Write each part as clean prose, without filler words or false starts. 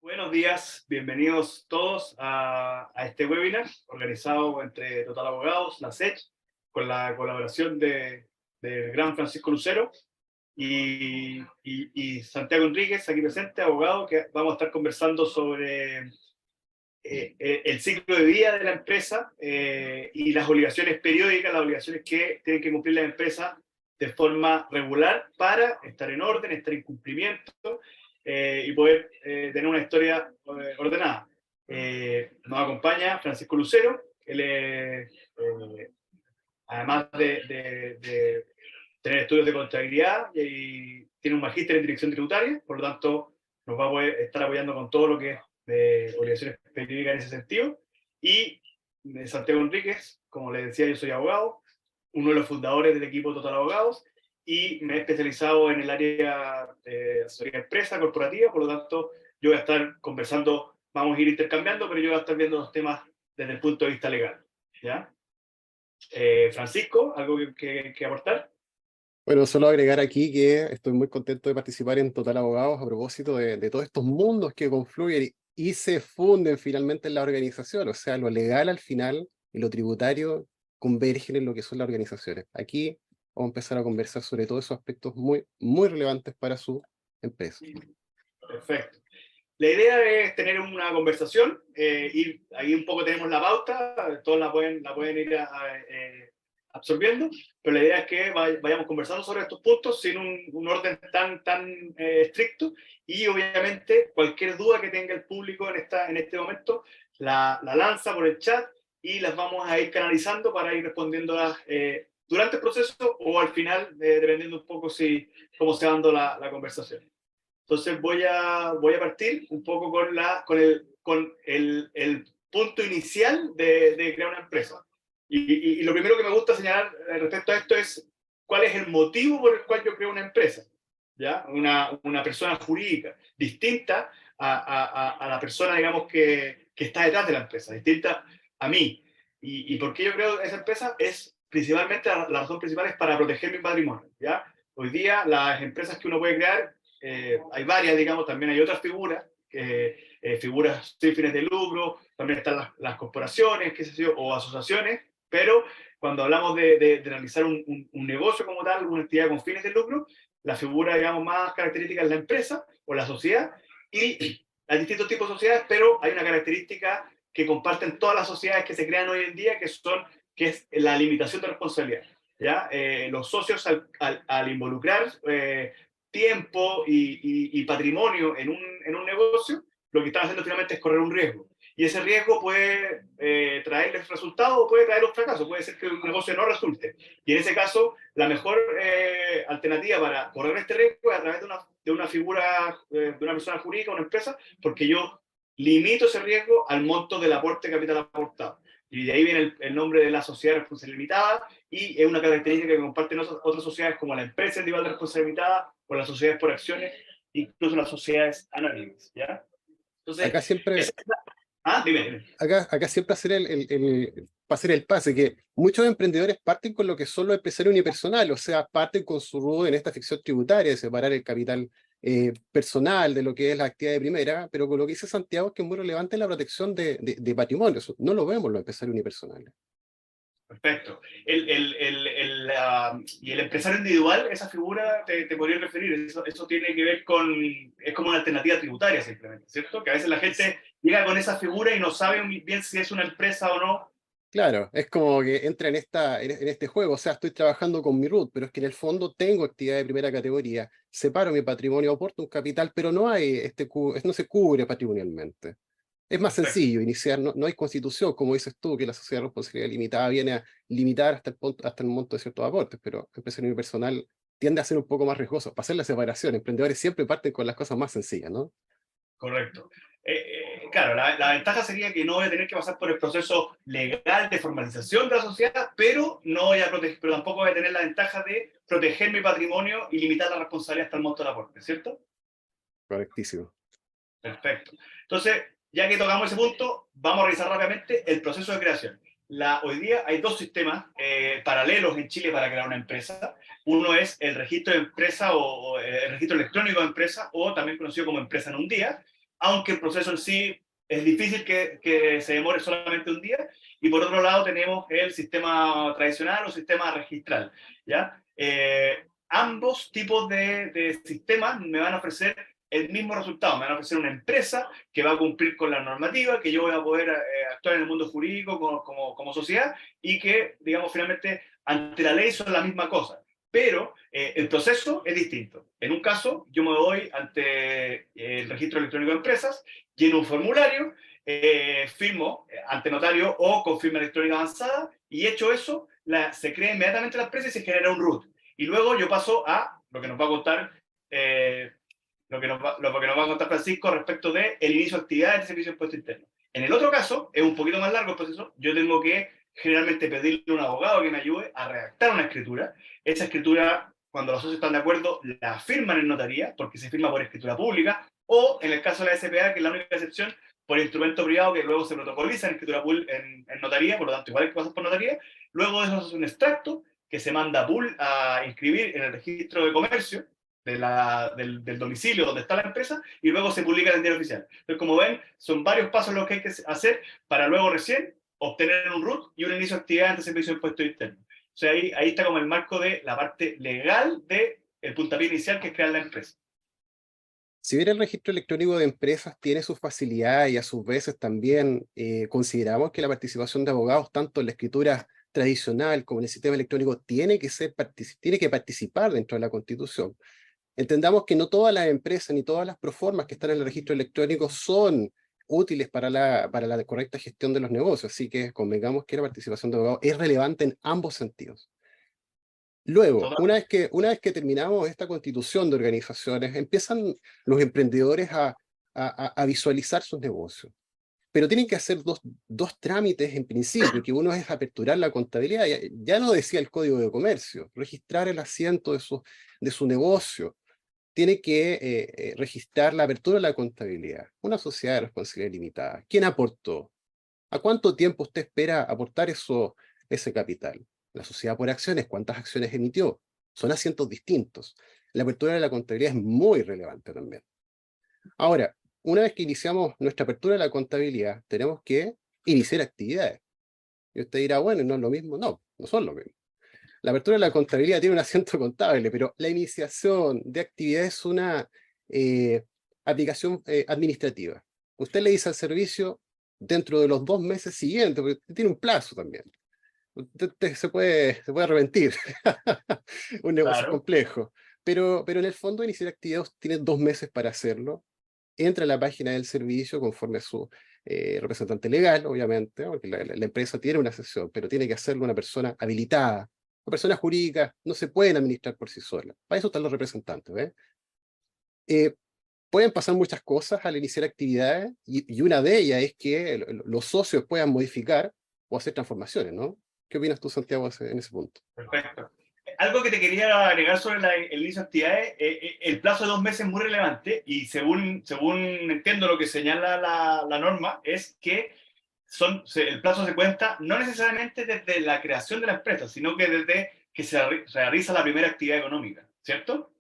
Buenos días, bienvenidos todos a este webinar organizado entre Total Abogados, la SEC, con la colaboración del gran Francisco Lucero y Santiago Enríquez, aquí presente, abogado, que vamos a estar conversando sobre el ciclo de vida de la empresa y las obligaciones periódicas, las obligaciones que tienen que cumplir las empresas de forma regular para estar en orden, estar en cumplimiento y poder tener una historia ordenada. Nos acompaña Francisco Lucero, él es, además de tener estudios de contabilidad y tiene un magíster en dirección tributaria, por lo tanto nos va a poder estar apoyando con todo lo que es de obligaciones periódicas en ese sentido. Y Santiago Enríquez, como les decía, yo soy abogado, uno de los fundadores del equipo Total Abogados, y me he especializado en el área de asesoría de empresa, corporativa, por lo tanto yo voy a estar conversando, vamos a ir intercambiando, pero yo voy a estar viendo los temas desde el punto de vista legal. ¿Ya? Francisco, ¿algo que aportar? Bueno, solo agregar aquí que estoy muy contento de participar en Total Abogados a propósito de todos estos mundos que confluyen y se funden finalmente en la organización. O sea, lo legal al final y lo tributario convergen en lo que son las organizaciones. Aquí vamos a empezar a conversar sobre todos esos aspectos muy relevantes para su empresa. Perfecto. La idea es tener una conversación, y ahí un poco tenemos la pauta, todos la pueden ir absorbiendo, pero la idea es que vayamos conversando sobre estos puntos sin un orden tan estricto, y obviamente cualquier duda que tenga el público en este momento la lanza por el chat y las vamos a ir canalizando para ir respondiéndolas durante el proceso o al final, dependiendo un poco cómo se va dando la conversación. Entonces voy a partir un poco con el punto inicial de crear una empresa. Y lo primero que me gusta señalar respecto a esto es cuál es el motivo por el cual yo creo una empresa. ¿Ya? Una persona jurídica, distinta a la persona, digamos, que está detrás de la empresa, distinta a mí. ¿Y por qué yo creo esa empresa? Es principalmente, la razón principal es para proteger mi patrimonio. ¿Ya? Hoy día las empresas que uno puede crear, hay varias, digamos, también hay otras figuras, figuras sin fines de lucro, también están las corporaciones, qué sé yo, o asociaciones, pero cuando hablamos de realizar un negocio como tal, una actividad con fines de lucro, la figura, digamos, más característica es la empresa o la sociedad, y hay distintos tipos de sociedades, pero hay una característica que comparten todas las sociedades que se crean hoy en día, que es la limitación de responsabilidad. ¿Ya? Los socios al involucrar tiempo y patrimonio en un negocio, lo que están haciendo finalmente es correr un riesgo. Y ese riesgo puede traerles resultados o puede traer un fracaso, puede ser que un negocio no resulte. Y en ese caso, la mejor alternativa para correr este riesgo es a través de una figura, de una persona jurídica, una empresa, porque yo limito ese riesgo al monto del aporte de capital aportado. Y de ahí viene el nombre de la sociedad de responsabilidad limitada, y es una característica que comparten otras sociedades como la empresa individual de responsabilidad limitada, o las sociedades por acciones, incluso las sociedades anónimas. ¿Ya? Entonces, Acá siempre, dime. acá siempre hacer el pase, que muchos emprendedores parten con lo que son los empresarios unipersonales, o sea, parten con su rubro en esta ficción tributaria de separar el capital personal de lo que es la actividad de primera, pero con lo que dice Santiago es que es muy relevante la protección de patrimonio. Eso no lo vemos los empresarios unipersonales. Perfecto. Y el empresario individual, esa figura te podría referir, eso tiene que ver es como una alternativa tributaria simplemente, ¿cierto? Que a veces la gente llega con esa figura y no sabe bien si es una empresa o no. Claro, es como que entra en este juego, o sea, estoy trabajando con mi root, pero es que en el fondo tengo actividad de primera categoría, separo mi patrimonio, aporto un capital, pero no hay no se cubre patrimonialmente. Es más Perfecto. sencillo iniciar, no hay constitución, como dices tú, que la sociedad de responsabilidad limitada viene a limitar hasta el monto de ciertos aportes, pero el empresa unipersonal tiende a ser un poco más riesgoso. Para hacer la separación, emprendedores siempre parten con las cosas más sencillas, ¿no? Correcto. Claro, la ventaja sería que no voy a tener que pasar por el proceso legal de formalización de la sociedad, pero no voy a proteger, pero tampoco voy a tener la ventaja de proteger mi patrimonio y limitar la responsabilidad hasta el monto del aporte, ¿cierto? Correctísimo. Perfecto. Entonces, ya que tocamos ese punto, vamos a revisar rápidamente el proceso de creación. Hoy día hay dos sistemas paralelos en Chile para crear una empresa. Uno es el registro de empresa o el registro electrónico de empresa, o también conocido como empresa en un día. aunque el proceso en sí es difícil que se demore solamente un día. Y por otro lado tenemos el sistema tradicional o sistema registral, ¿ya? Ambos tipos de sistemas me van a ofrecer el mismo resultado. Me van a ofrecer una empresa que va a cumplir con la normativa, que yo voy a poder actuar en el mundo jurídico como sociedad y que, digamos, finalmente ante la ley son la misma cosa. Pero el proceso es distinto. En un caso, yo me voy ante el registro electrónico de empresas, lleno un formulario, firmo ante notario o con firma electrónica avanzada, y hecho eso, se crea inmediatamente la empresa y se genera un root. Y luego yo paso a lo que nos va a contar, lo que nos va a contar Francisco respecto del inicio de actividades de servicio de impuesto interno. En el otro caso, es un poquito más largo el proceso, yo tengo que generalmente pedirle a un abogado que me ayude a redactar una escritura. Esa escritura, cuando los socios están de acuerdo, la firman en notaría, porque se firma por escritura pública, o en el caso de la SPA, que es la única excepción, por instrumento privado que luego se protocoliza en escritura en notaría, por lo tanto, igual hay que pasar por notaría. Luego de eso se hace un extracto que se manda a inscribir en el registro de comercio del domicilio donde está la empresa y luego se publica en el diario oficial. Entonces, como ven, son varios pasos los que hay que hacer para luego recién obtener un RUT y un inicio de actividad ante servicio de impuesto interno. O sea, ahí está como el marco de la parte legal del puntapié inicial que es crear la empresa. Si bien el registro electrónico de empresas tiene sus facilidades y a sus veces también consideramos que la participación de abogados, tanto en la escritura tradicional como en el sistema electrónico, tiene que participar dentro de la Constitución. Entendamos que no todas las empresas ni todas las proformas que están en el registro electrónico son útiles para la correcta gestión de los negocios, así que convengamos que la participación de abogados es relevante en ambos sentidos. Luego, una vez que terminamos esta constitución de organizaciones, empiezan los emprendedores a visualizar sus negocios. Pero tienen que hacer dos trámites en principio, que uno es aperturar la contabilidad, ya no decía el Código de Comercio, registrar el asiento de su negocio, tiene que registrar la apertura de la contabilidad, una sociedad de responsabilidad limitada. ¿Quién aportó? ¿A cuánto tiempo usted espera aportar ese capital? La sociedad por acciones, ¿cuántas acciones emitió? Son asientos distintos. La apertura de la contabilidad es muy relevante también. Ahora, una vez que iniciamos nuestra apertura de la contabilidad, tenemos que iniciar actividades. Y usted dirá, bueno, ¿no es lo mismo? No, no son lo mismo. La apertura de la contabilidad tiene un asiento contable, pero la iniciación de actividades es una aplicación administrativa. Usted le dice al servicio dentro de los 2 meses siguientes, porque tiene un plazo también. Usted se puede arrepentir. Un negocio es Claro. complejo. Pero en el fondo, iniciar actividades tiene 2 meses para hacerlo. Entra a la página del servicio conforme a su representante legal, obviamente, porque la empresa tiene una sesión, pero tiene que hacerlo una persona habilitada. Las personas jurídicas no se pueden administrar por sí solas. Para eso están los representantes. ¿Ves? Pueden pasar muchas cosas al iniciar actividades y una de ellas es que los socios puedan modificar o hacer transformaciones, ¿no? ¿Qué opinas tú, Santiago, en ese punto? Perfecto. Algo que te quería agregar sobre el inicio de actividades, el plazo de 2 meses es muy relevante y según entiendo lo que señala la norma, es que el plazo se cuenta no necesariamente desde la creación de la empresa, sino que desde que se realiza la primera actividad económica, ¿cierto?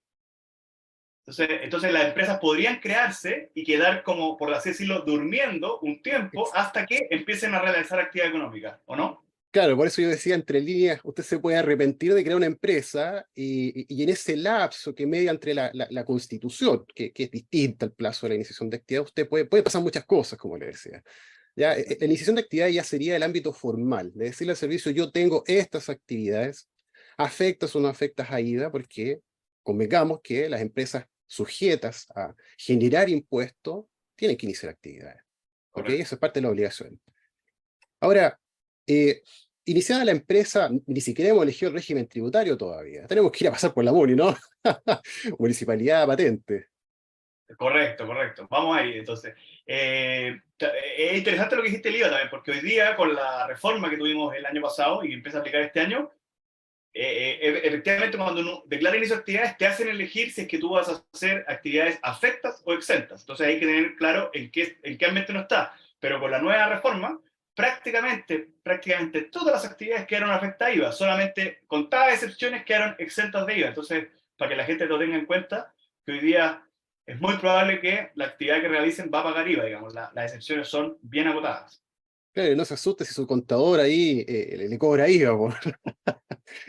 Entonces las empresas podrían crearse y quedar como, por así decirlo, durmiendo un tiempo hasta que empiecen a realizar actividad económica, ¿o no? Claro, por eso yo decía, entre líneas, usted se puede arrepentir de crear una empresa y en ese lapso que media entre la constitución, que es distinta al plazo de la iniciación de actividad, usted puede pasar muchas cosas, como le decía. Ya, la iniciación de actividad ya sería el ámbito formal, de decirle al servicio, yo tengo estas actividades, afectas o no afectas a IVA, porque convengamos que las empresas sujetas a generar impuestos tienen que iniciar actividades. ¿Ok? Correcto. Eso es parte de la obligación. Ahora, eh, iniciada la empresa, ni siquiera hemos elegido el régimen tributario todavía. Tenemos que ir a pasar por la MUNI, ¿no? Municipalidad, patente. Correcto, correcto. Vamos ahí, entonces. Es interesante lo que dijiste el IVA también, porque hoy día, con la reforma que tuvimos el año pasado y que empieza a aplicar este año, efectivamente cuando uno declara inicio de actividades, te hacen elegir si es que tú vas a hacer actividades afectas o exentas. Entonces hay que tener claro en qué ambiente no está. Pero con la nueva reforma, prácticamente todas las actividades quedaron afectadas a IVA, solamente contadas excepciones quedaron exentas de IVA. Entonces, para que la gente lo tenga en cuenta, que hoy día es muy probable que la actividad que realicen va a pagar IVA, digamos, las excepciones son bien acotadas. Claro, y no se asuste si su contador ahí le cobra IVA, po.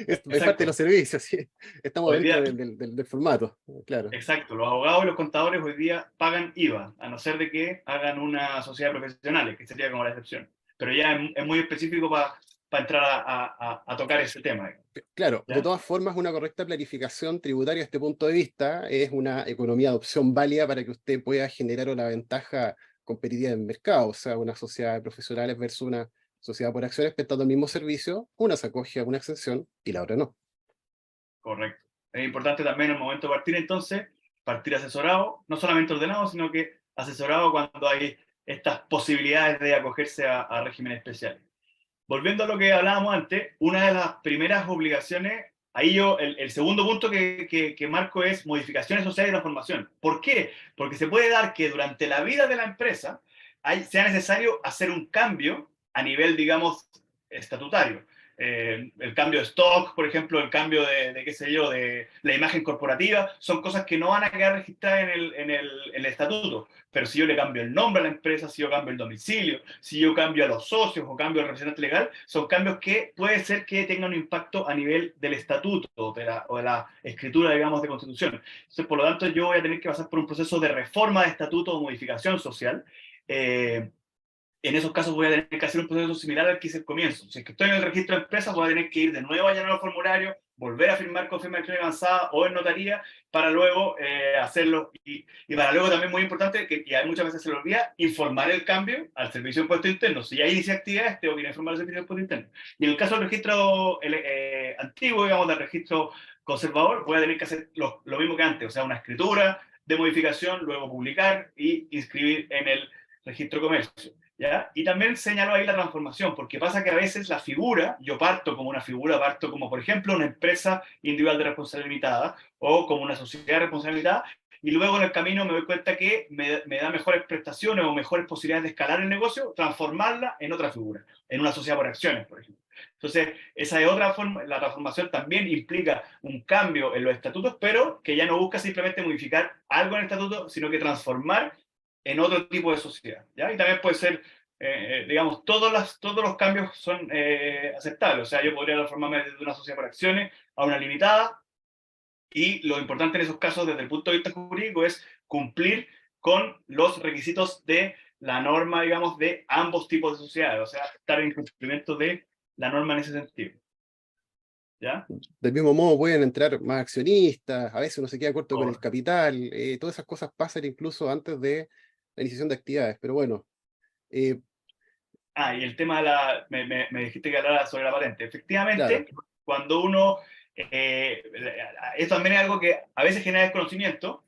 Es parte de los Exacto. servicios, sí. Estamos Hoy dentro día, del formato, claro. exacto, los abogados y los contadores hoy día pagan IVA, a no ser de que hagan una sociedad de profesionales, que sería como la excepción. Pero ya es muy específico para entrar a tocar ese tema, Claro, de ¿ya? todas formas, una correcta planificación tributaria desde este punto de vista es una economía de opción válida para que usted pueda generar una ventaja competitiva en el mercado. O sea, una sociedad de profesionales versus una sociedad por acciones prestando el mismo servicio, una se acoge a una exención y la otra no. Correcto. Es importante también en el momento de partir, entonces, partir asesorado, no solamente ordenado, sino que asesorado cuando hay estas posibilidades de acogerse a regímenes especiales. Volviendo a lo que hablábamos antes, una de las primeras obligaciones, ahí yo, el segundo punto que marco es modificaciones sociales y transformación. ¿Por qué? Porque se puede dar que durante la vida de la empresa sea necesario hacer un cambio a nivel, digamos, estatutario. El cambio de stock, por ejemplo, el cambio de, qué sé yo, de la imagen corporativa, son cosas que no van a quedar registradas en el estatuto. Pero si yo le cambio el nombre a la empresa, si yo cambio el domicilio, si yo cambio a los socios o cambio al representante legal, son cambios que puede ser que tengan un impacto a nivel del estatuto o de la escritura, digamos, de constitución. Entonces, por lo tanto, yo voy a tener que pasar por un proceso de reforma de estatuto o modificación social. Eh, en esos casos voy a tener que hacer un proceso similar al que hice al comienzo. Si es que estoy en el registro de empresas, voy a tener que ir de nuevo a llenar el formulario, volver a firmar con firma electrónica avanzada o en notaría para luego hacerlo. Y para luego también muy importante, que y muchas veces se lo olvida, informar el cambio al Servicio de Impuestos Internos. Si ya inicié actividades, tengo que ir a informar al Servicio de Impuestos Internos. Y en el caso del registro antiguo, digamos, del registro conservador, voy a tener que hacer lo mismo que antes, o sea, una escritura de modificación, luego publicar y inscribir en el registro de comercio. ¿Ya? Y también señaló ahí la transformación, porque pasa que a veces la figura, yo parto como una figura, parto como por ejemplo una empresa individual de responsabilidad limitada o como una sociedad de responsabilidad limitada, y luego en el camino me doy cuenta que me da mejores prestaciones o mejores posibilidades de escalar el negocio, transformarla en otra figura, en una sociedad por acciones, por ejemplo. Entonces, esa es otra forma, la transformación también implica un cambio en los estatutos, pero que ya no busca simplemente modificar algo en el estatuto, sino que transformar en otro tipo de sociedad, ¿ya? Y también puede ser, digamos, todos los cambios son aceptables. O sea, yo podría transformarme desde una sociedad por acciones a una limitada, y lo importante en esos casos, desde el punto de vista jurídico, es cumplir con los requisitos de la norma, digamos, de ambos tipos de sociedades, o sea, estar en cumplimiento de la norma en ese sentido, ¿ya? Del mismo modo pueden entrar más accionistas, a veces uno se queda corto con el Correcto. capital, todas esas cosas pasan incluso antes de la iniciación de actividades, pero bueno, eh, Y el tema de me dijiste que hablara sobre la patente. claro, Efectivamente, cuando uno, eh, esto también es algo que a veces genera desconocimiento,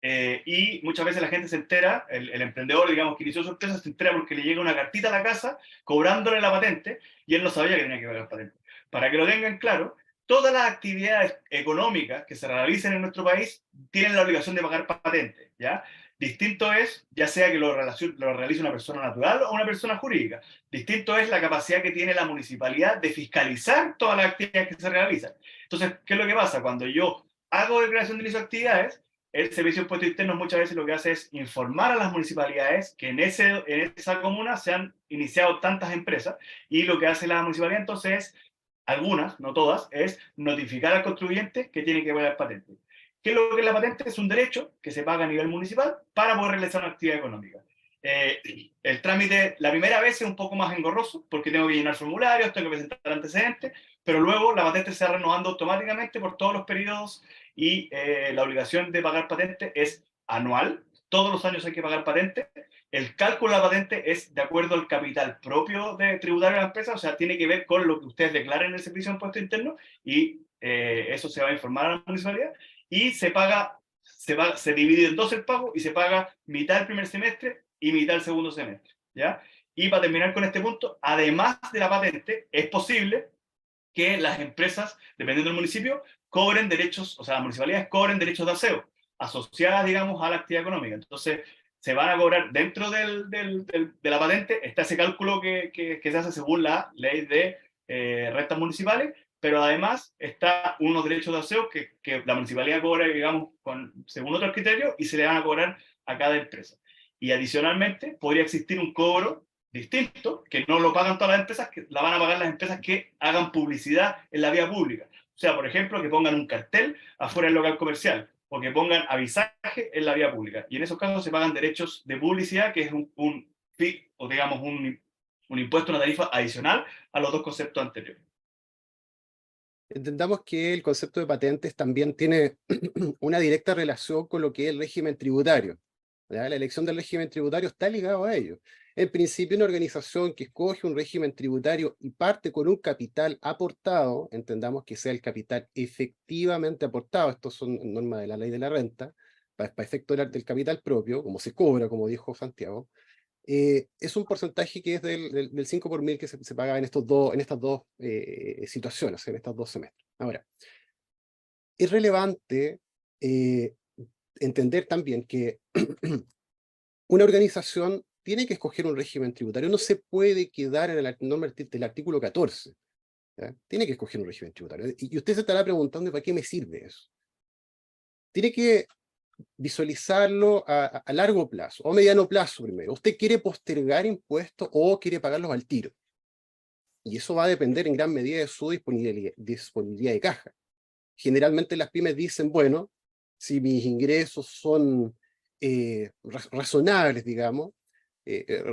y muchas veces la gente se entera, el emprendedor, digamos, que inició su empresa, se entera porque le llega una cartita a la casa cobrándole la patente, y él no sabía que tenía que pagar patente. Para que lo tengan claro, todas las actividades económicas que se realicen en nuestro país tienen la obligación de pagar patente, ¿ya? Distinto es, ya sea que lo realice una persona natural o una persona jurídica. Distinto es la capacidad que tiene la municipalidad de fiscalizar todas las actividades que se realizan. Entonces, ¿qué es lo que pasa? Cuando yo hago declaración de inicio de actividades, el Servicio de Impuestos Internos muchas veces lo que hace es informar a las municipalidades que en esa comuna se han iniciado tantas empresas, y lo que hace la municipalidad entonces es, algunas, no todas, es notificar al contribuyente que tiene que pagar patente. ¿Qué es lo que es la patente? Es un derecho que se paga a nivel municipal para poder realizar una actividad económica. El trámite la primera vez es un poco más engorroso porque tengo que llenar formularios, tengo que presentar antecedentes, pero luego la patente se va renovando automáticamente por todos los periodos, y la obligación de pagar patente es anual. Todos los años hay que pagar patente. El cálculo de la patente es de acuerdo al capital propio de tributario de la empresa, o sea, tiene que ver con lo que ustedes declaren en el Servicio de Impuesto Interno, y eso se va a informar a la municipalidad, y se divide en dos el pago, y se paga mitad el primer semestre y mitad el segundo semestre, ¿ya? Y para terminar con este punto, además de la patente, es posible que las empresas, dependiendo del municipio, cobren derechos, o sea, las municipalidades cobren derechos de aseo, asociadas, digamos, a la actividad económica. Entonces, se van a cobrar dentro de la patente, está ese cálculo que se hace según la ley de rentas municipales, pero además está unos derechos de aseo que la municipalidad cobra, digamos, según otros criterios, y se le van a cobrar a cada empresa. Y adicionalmente podría existir un cobro distinto, que no lo pagan todas las empresas, que la van a pagar las empresas que hagan publicidad en la vía pública. O sea, por ejemplo, que pongan un cartel afuera del local comercial, o que pongan avisaje en la vía pública. Y en esos casos se pagan derechos de publicidad, que es un fee, o digamos un impuesto, una tarifa adicional a los dos conceptos anteriores. Entendamos que el concepto de patentes también tiene una directa relación con lo que es el régimen tributario. ¿Ya? La elección del régimen tributario está ligado a ello. En principio, una organización que escoge un régimen tributario y parte con un capital aportado, entendamos que sea el capital efectivamente aportado, estos son normas de la ley de la renta, para efecto del capital propio, como se cobra, como dijo Santiago, es un porcentaje que es del 5 por mil que se paga en estas dos situaciones, en estos dos semestres. Ahora, es relevante entender también que una organización tiene que escoger un régimen tributario, no se puede quedar en el norma del artículo 14, ¿ya? Tiene que escoger un régimen tributario. Y usted se estará preguntando, ¿para qué me sirve eso? Tiene que visualizarlo a largo plazo, o mediano plazo primero. ¿Usted quiere postergar impuestos o quiere pagarlos al tiro? Y eso va a depender en gran medida de su disponibilidad de caja. Generalmente las pymes dicen, bueno, si mis ingresos son razonables, digamos,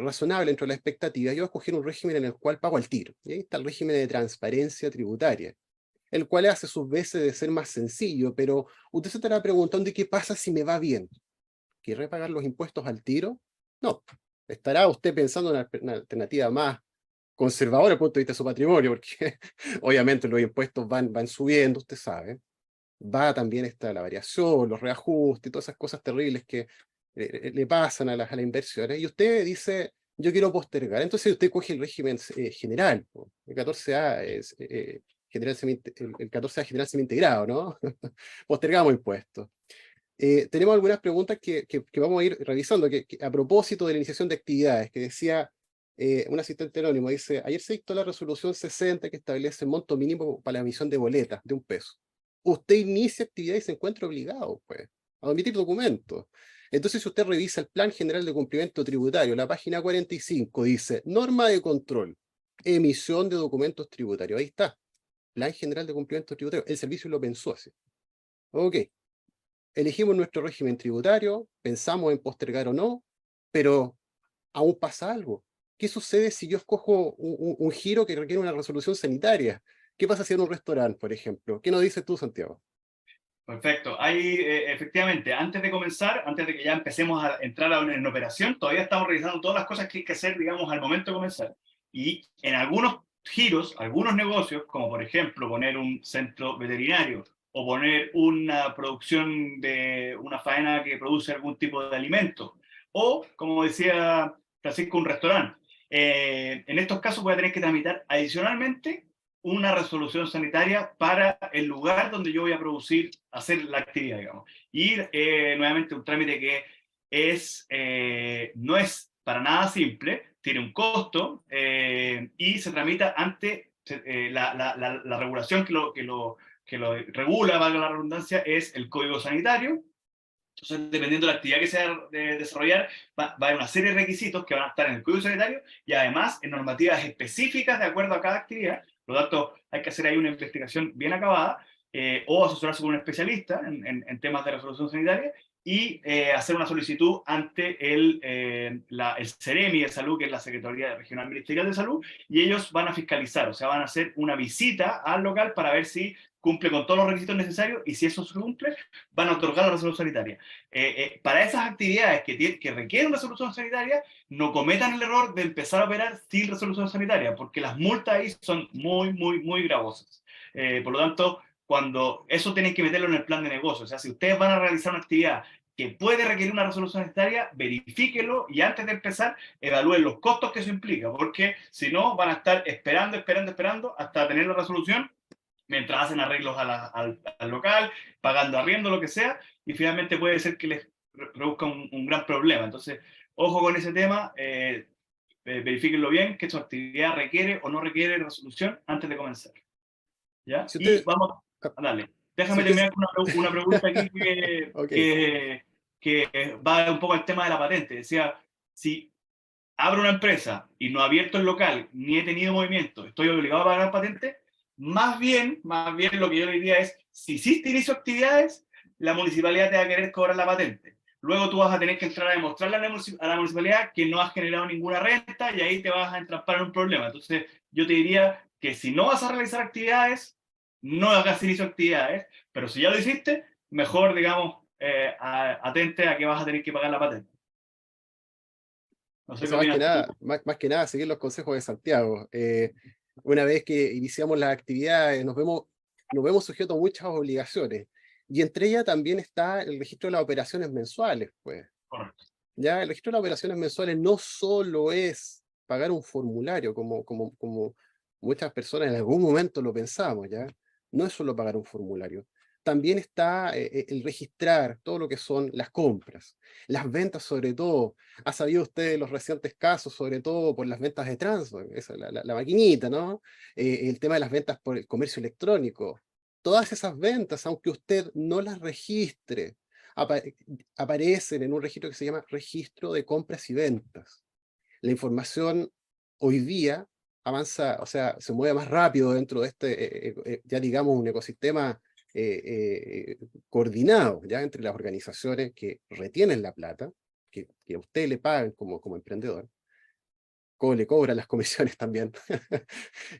razonables dentro de las expectativas, yo voy a escoger un régimen en el cual pago al tiro. Y ahí está el régimen de transparencia tributaria, el cual hace sus veces de ser más sencillo, pero usted se estará preguntando, ¿y qué pasa si me va bien? ¿Quiere pagar los impuestos al tiro? No. Estará usted pensando en una alternativa más conservadora desde el punto de vista de su patrimonio, porque obviamente los impuestos van subiendo, usted sabe. Va también la variación, los reajustes, todas esas cosas terribles que le pasan a las inversiones. Y usted dice, yo quiero postergar. Entonces usted coge el régimen general, po. El 14A es el 14A general semi-integrado, ¿no? Postergamos impuestos. Tenemos algunas preguntas que vamos a ir revisando, que a propósito de la iniciación de actividades, que decía un asistente anónimo, dice, ayer se dictó la resolución 60 que establece el monto mínimo para la emisión de boletas de $1. Usted inicia actividad y se encuentra obligado, pues, a emitir documentos. Entonces, si usted revisa el Plan General de Cumplimiento Tributario, la página 45 dice, norma de control, emisión de documentos tributarios. Ahí está, Plan General de Cumplimiento Tributario. El servicio lo pensó así. Ok, elegimos nuestro régimen tributario, pensamos en postergar o no, pero aún pasa algo. ¿Qué sucede si yo escojo un giro que requiere una resolución sanitaria? ¿Qué pasa si en un restaurante, por ejemplo? ¿Qué nos dices tú, Santiago? Perfecto. Ahí, efectivamente, antes de comenzar, antes de que ya empecemos a entrar en operación, todavía estamos revisando todas las cosas que hay que hacer, digamos, al momento de comenzar. Y en algunos giros, algunos negocios, como por ejemplo poner un centro veterinario o poner una producción de una faena que produce algún tipo de alimento, o, como decía Francisco, un restaurante. En estos casos voy a tener que tramitar adicionalmente una resolución sanitaria para el lugar donde yo voy a producir, hacer la actividad, digamos. Y nuevamente un trámite que no es para nada simple, tiene un costo y se tramita ante la regulación que lo regula, valga la redundancia, es el Código Sanitario. Entonces, dependiendo de la actividad que se va a desarrollar, va a haber una serie de requisitos que van a estar en el Código Sanitario y además en normativas específicas de acuerdo a cada actividad. Por lo tanto, hay que hacer ahí una investigación bien acabada o asesorarse con un especialista en temas de resolución sanitaria y hacer una solicitud ante el CEREMI de Salud, que es la Secretaría Regional Ministerial de Salud, y ellos van a fiscalizar, o sea, van a hacer una visita al local para ver si cumple con todos los requisitos necesarios y si eso se cumple, van a otorgar la resolución sanitaria. Para esas actividades que requieren resolución sanitaria, no cometan el error de empezar a operar sin resolución sanitaria, porque las multas ahí son muy, muy, muy gravosas. Por lo tanto, cuando eso tienen que meterlo en el plan de negocio, o sea, si ustedes van a realizar una actividad que puede requerir una resolución sanitaria, verifíquenlo y antes de empezar, evalúen los costos que eso implica, porque si no, van a estar esperando hasta tener la resolución mientras hacen arreglos al local, pagando arriendo, lo que sea, y finalmente puede ser que les produzca un gran problema. Entonces, ojo con ese tema, verifíquenlo bien, que su actividad requiere o no requiere resolución antes de comenzar. ¿ya? Si Y usted, vamos ah, a darle. si Déjame usted, terminar con una pregunta aquí que, ok, que, que va un poco al tema de la patente. Decía, si abro una empresa y no he abierto el local, ni he tenido movimiento, ¿estoy obligado a pagar patente? Más bien lo que yo le diría es, si hiciste inicio de actividades, la municipalidad te va a querer cobrar la patente. Luego tú vas a tener que entrar a demostrarle a la municipalidad que no has generado ninguna renta y ahí te vas a entrampar en un problema. Entonces, yo te diría que si no vas a realizar actividades, no hagas inicio de actividades, pero si ya lo hiciste, mejor, digamos, atente a que vas a tener que pagar la patente. No sé qué eso más que opinas tú. nada, más que nada, seguir los consejos de Santiago. Una vez que iniciamos las actividades, nos vemos sujetos a muchas obligaciones. Y entre ellas también está el registro de las operaciones mensuales, pues. Correcto. Ya, el registro de las operaciones mensuales no solo es pagar un formulario, como muchas personas en algún momento lo pensamos, ¿ya? No es solo pagar un formulario. También está el registrar todo lo que son las compras, las ventas sobre todo. Ha sabido usted de los recientes casos, sobre todo por las ventas de Transbank, esa, la maquinita, ¿no? El tema de las ventas por el comercio electrónico. Todas esas ventas, aunque usted no las registre, apa- aparecen en un registro que se llama Registro de Compras y Ventas. La información hoy día avanza, o sea, se mueve más rápido dentro de este, ya digamos, un ecosistema coordinado, ya entre las organizaciones que retienen la plata, que a usted le pagan como emprendedor, le cobran las comisiones también,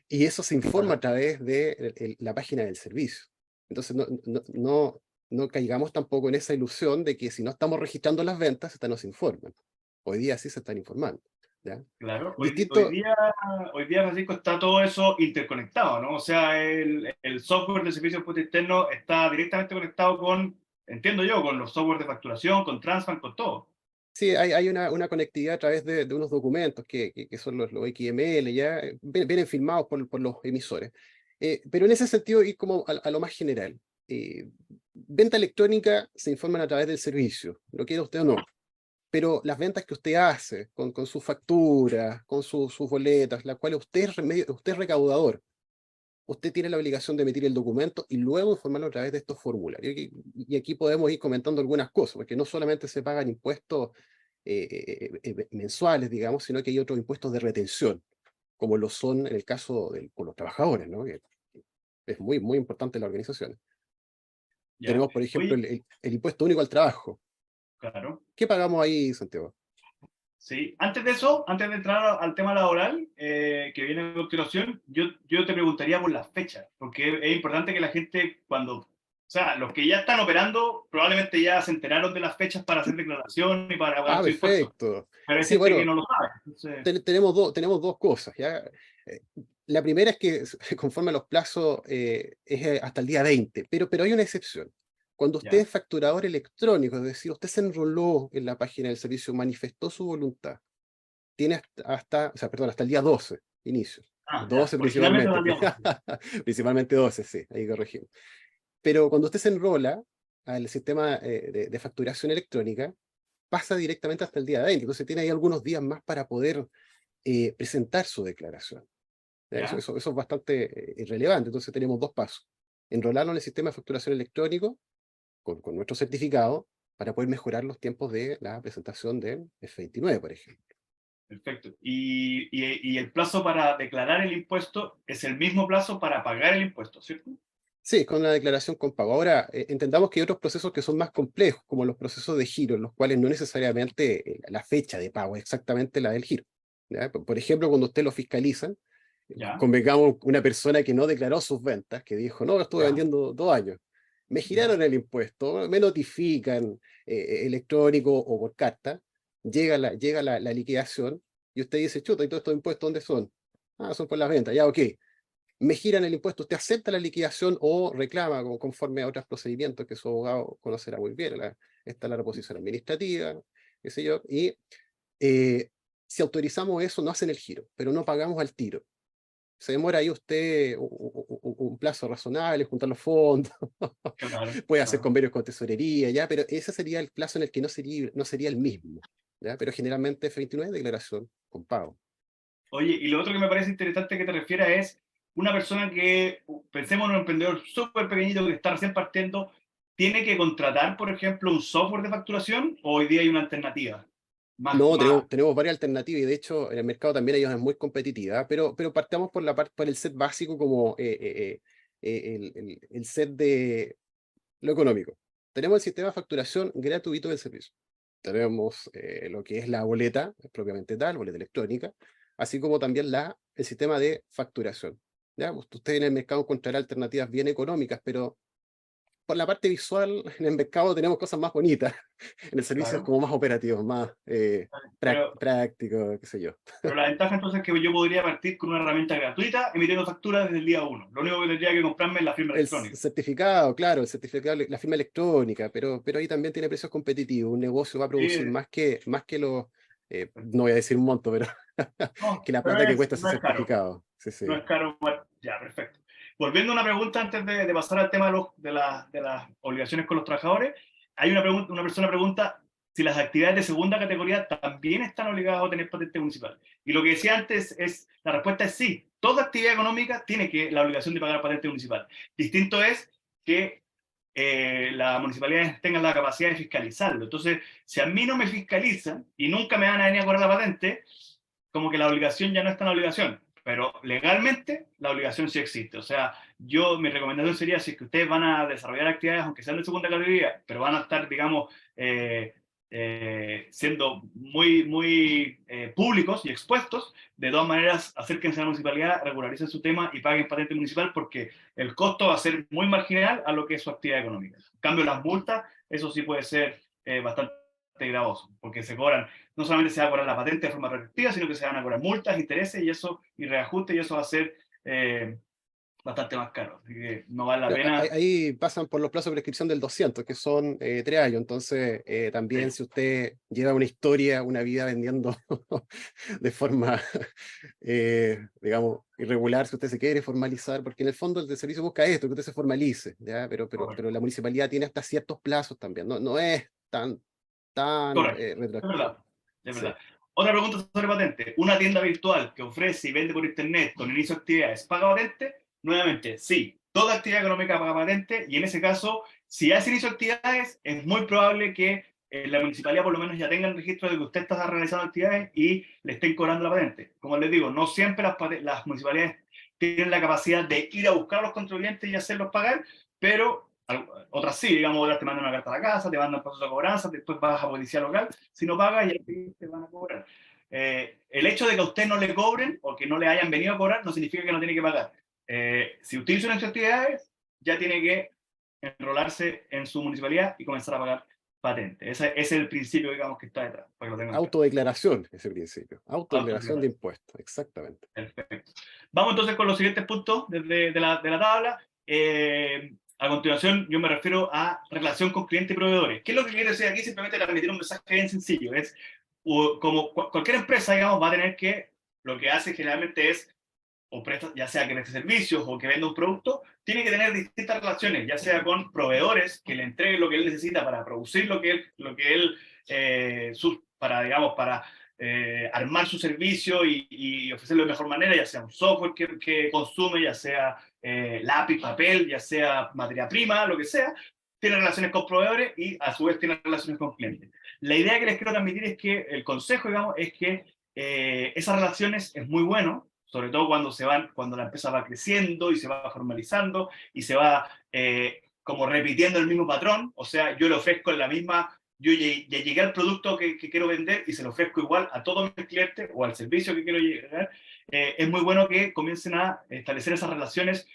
y eso se informa a Claro. través de la página del servicio. Entonces, no caigamos tampoco en esa ilusión de que si no estamos registrando las ventas, esta no se informan. Hoy día sí se están informando, ¿ya? Claro, Distinto, hoy día, Francisco, está todo eso interconectado, ¿no? O sea, el software de servicio de impuesto interno está directamente conectado con, entiendo yo, con los software de facturación, con Transbank, con todo. sí, hay una conectividad a través de unos documentos que son los XML, ya vienen firmados por los emisores. Pero en ese sentido, ir como a lo más general. Venta electrónica se informan a través del servicio, lo quiera usted o no. Pero las ventas que usted hace con sus facturas, con sus boletas, las cuales usted es recaudador, usted tiene la obligación de emitir el documento y luego informarlo a través de estos formularios. Y aquí podemos ir comentando algunas cosas, porque no solamente se pagan impuestos mensuales, digamos, sino que hay otros impuestos de retención, como lo son en el caso con los trabajadores, ¿no? Que es muy importante en la organización. ¿Ya? Tenemos, por ejemplo, Oye, el impuesto único al trabajo. claro. ¿Qué pagamos ahí, Santiago? Sí, antes de eso, antes de entrar al tema laboral, que viene a continuación, yo te preguntaría por las fechas, porque es importante que la gente o sea, los que ya están operando probablemente ya se enteraron de las fechas para hacer declaración y para pagar Ah, su impuesto, perfecto. pero hay Sí, gente que bueno, no lo sabe. Entonces, tenemos dos cosas, ¿ya? La primera es que conforme a los plazos es hasta el día 20, pero hay una excepción. Cuando usted ya, es facturador electrónico, es decir, usted se enroló en la página del servicio, manifestó su voluntad, tiene o sea, perdón, hasta el día 12, inicio. ya, 12 originalmente principalmente, salía 12. principalmente 12, sí, ahí corregimos. Pero cuando usted se enrola al sistema de facturación electrónica, pasa directamente hasta el día 20, entonces tiene ahí algunos días más para poder presentar su declaración. ¿Ya? Ya, Eso es bastante relevante. Entonces tenemos dos pasos. Enrolarlo en el sistema de facturación electrónico con nuestro certificado para poder mejorar los tiempos de la presentación del F29, por ejemplo. perfecto. Y el plazo para declarar el impuesto es el mismo plazo para pagar el impuesto, ¿cierto? Sí, con la declaración con pago. Ahora, entendamos que hay otros procesos que son más complejos, como los procesos de giro, en los cuales no necesariamente la fecha de pago es exactamente la del giro. ¿Ya? Por ejemplo, cuando usted lo fiscalizan, Ya, convengamos una persona que no declaró sus ventas, que dijo, no, estuve ya, vendiendo 2 años. Me ya, giraron el impuesto, me notifican electrónico o por carta, llega la liquidación y usted dice, chuta, ¿y todos estos impuestos dónde son? Ah, son por las ventas, ya, ok. Me giran el impuesto, usted acepta la liquidación o reclama conforme a otros procedimientos que su abogado conocerá muy bien. Está la reposición administrativa, qué sé yo, y eh, si autorizamos eso, no hacen el giro, pero no pagamos al tiro. Se demora ahí usted un plazo razonable, juntar los fondos, claro, puede hacer claro. convenios con tesorería, ya, pero ese sería el plazo en el que no sería el mismo. ¿Ya? Pero generalmente F29 es declaración con pago. Oye, y lo otro que me parece interesante que te refieras es una persona que, pensemos en un emprendedor súper pequeñito que está recién partiendo, ¿tiene que contratar, por ejemplo, un software de facturación o hoy día hay una alternativa? No, Más, tenemos varias alternativas y de hecho en el mercado también ellos es muy competitiva, pero partamos por la parte, por el set básico como el set de lo económico. Tenemos el sistema de facturación gratuito del servicio. Tenemos lo que es la boleta, propiamente tal, boleta electrónica, así como también el sistema de facturación. ¿Ya? Usted en el mercado encontrará alternativas bien económicas, pero por la parte visual, en el mercado tenemos cosas más bonitas. En el servicio es claro. como más operativo, más Pero, práctico, qué sé yo. pero la ventaja entonces es que yo podría partir con una herramienta gratuita emitiendo facturas desde el día uno. Lo único que tendría que comprarme es la firma electrónica. Certificado, claro, el certificado, la firma electrónica, pero ahí también tiene precios competitivos. Un negocio va a producir Sí, más que los, no voy a decir un monto, pero no, que la pero plata que cuesta ese no es caro. certificado. Sí, No sí. es caro. Ya, perfecto. Volviendo a una pregunta antes de pasar al tema de las obligaciones con los trabajadores, hay una persona pregunta si las actividades de segunda categoría también están obligadas a tener patente municipal. Y lo que decía antes es, la respuesta es sí. Toda actividad económica tiene la obligación de pagar patente municipal. Distinto es que las municipalidades tengan la capacidad de fiscalizarlo. Entonces, si a mí no me fiscalizan y nunca me van a venir a cobrar la patente, como que la obligación ya no es tan obligación, pero legalmente la obligación sí existe. O sea, mi recomendación sería, si es que ustedes van a desarrollar actividades, aunque sean de segunda categoría, pero van a estar, digamos, siendo muy públicos y expuestos, de todas maneras, acérquense a la municipalidad, regularicen su tema y paguen patente municipal, porque el costo va a ser muy marginal a lo que es su actividad económica. En cambio, las multas, eso sí puede ser bastante gravoso, porque se cobran, no solamente se va a cobrar la patente de forma retroactiva, sino que se van a cobrar multas, intereses y reajustes, y eso va a ser bastante más caro. Así que no vale la Ahí, pena. ahí pasan por los plazos de prescripción del 200, que son 3 años. Entonces, también Sí, si usted lleva una historia, una vida vendiendo de forma, digamos, irregular, si usted se quiere formalizar, porque en el fondo el de servicio busca esto, que usted se formalice, ¿ya? Pero la municipalidad tiene hasta ciertos plazos también, no es tan correcto. Es retroactivo. verdad, es Sí. verdad. Otra pregunta sobre patente. ¿Una tienda virtual que ofrece y vende por internet con inicio de actividades paga patente? Nuevamente, sí. Toda actividad económica paga patente, y en ese caso, si hace inicio de actividades, es muy probable que la municipalidad por lo menos ya tenga el registro de que usted está realizando actividades y le estén cobrando la patente. Como les digo, no siempre las municipalidades tienen la capacidad de ir a buscar a los contribuyentes y hacerlos pagar, pero otras sí, digamos, otras te mandan una carta a la casa, te mandan un proceso de cobranza, después vas a policía local, si no pagas ya te van a cobrar. El hecho de que a usted no le cobren o que no le hayan venido a cobrar no significa que no tiene que pagar. Si usted hizo unas actividades, ya tiene que enrolarse en su municipalidad y comenzar a pagar patente. Ese es el principio, digamos, que está detrás, para que lo tengan claro. Autodeclaración, ese principio. Autodeclaración de Autodeclaración. impuestos, exactamente. Perfecto. Vamos entonces con los siguientes puntos de la tabla. A continuación, yo me refiero a relación con clientes y proveedores. ¿Qué es lo que quiero decir aquí? Simplemente transmitir un mensaje bien sencillo. Es como cualquier empresa, digamos, va a tener que, lo que hace generalmente es, o presta, ya sea que preste servicios o que venda un producto, tiene que tener distintas relaciones, ya sea con proveedores que le entreguen lo que él necesita para producir para, digamos, para armar su servicio y ofrecerlo de mejor manera, ya sea un software que consume, ya sea lápiz, papel, ya sea materia prima, lo que sea. Tiene relaciones con proveedores y a su vez tiene relaciones con clientes. La idea que les quiero transmitir es que el consejo, digamos, es que esas relaciones es muy bueno, sobre todo cuando la empresa va creciendo y se va formalizando y se va como repitiendo el mismo patrón. O sea, yo le ofrezco la misma, yo ya llegué al producto que quiero vender y se lo ofrezco igual a todos mis clientes o al servicio que quiero llegar. Es muy bueno que comiencen a establecer esas relaciones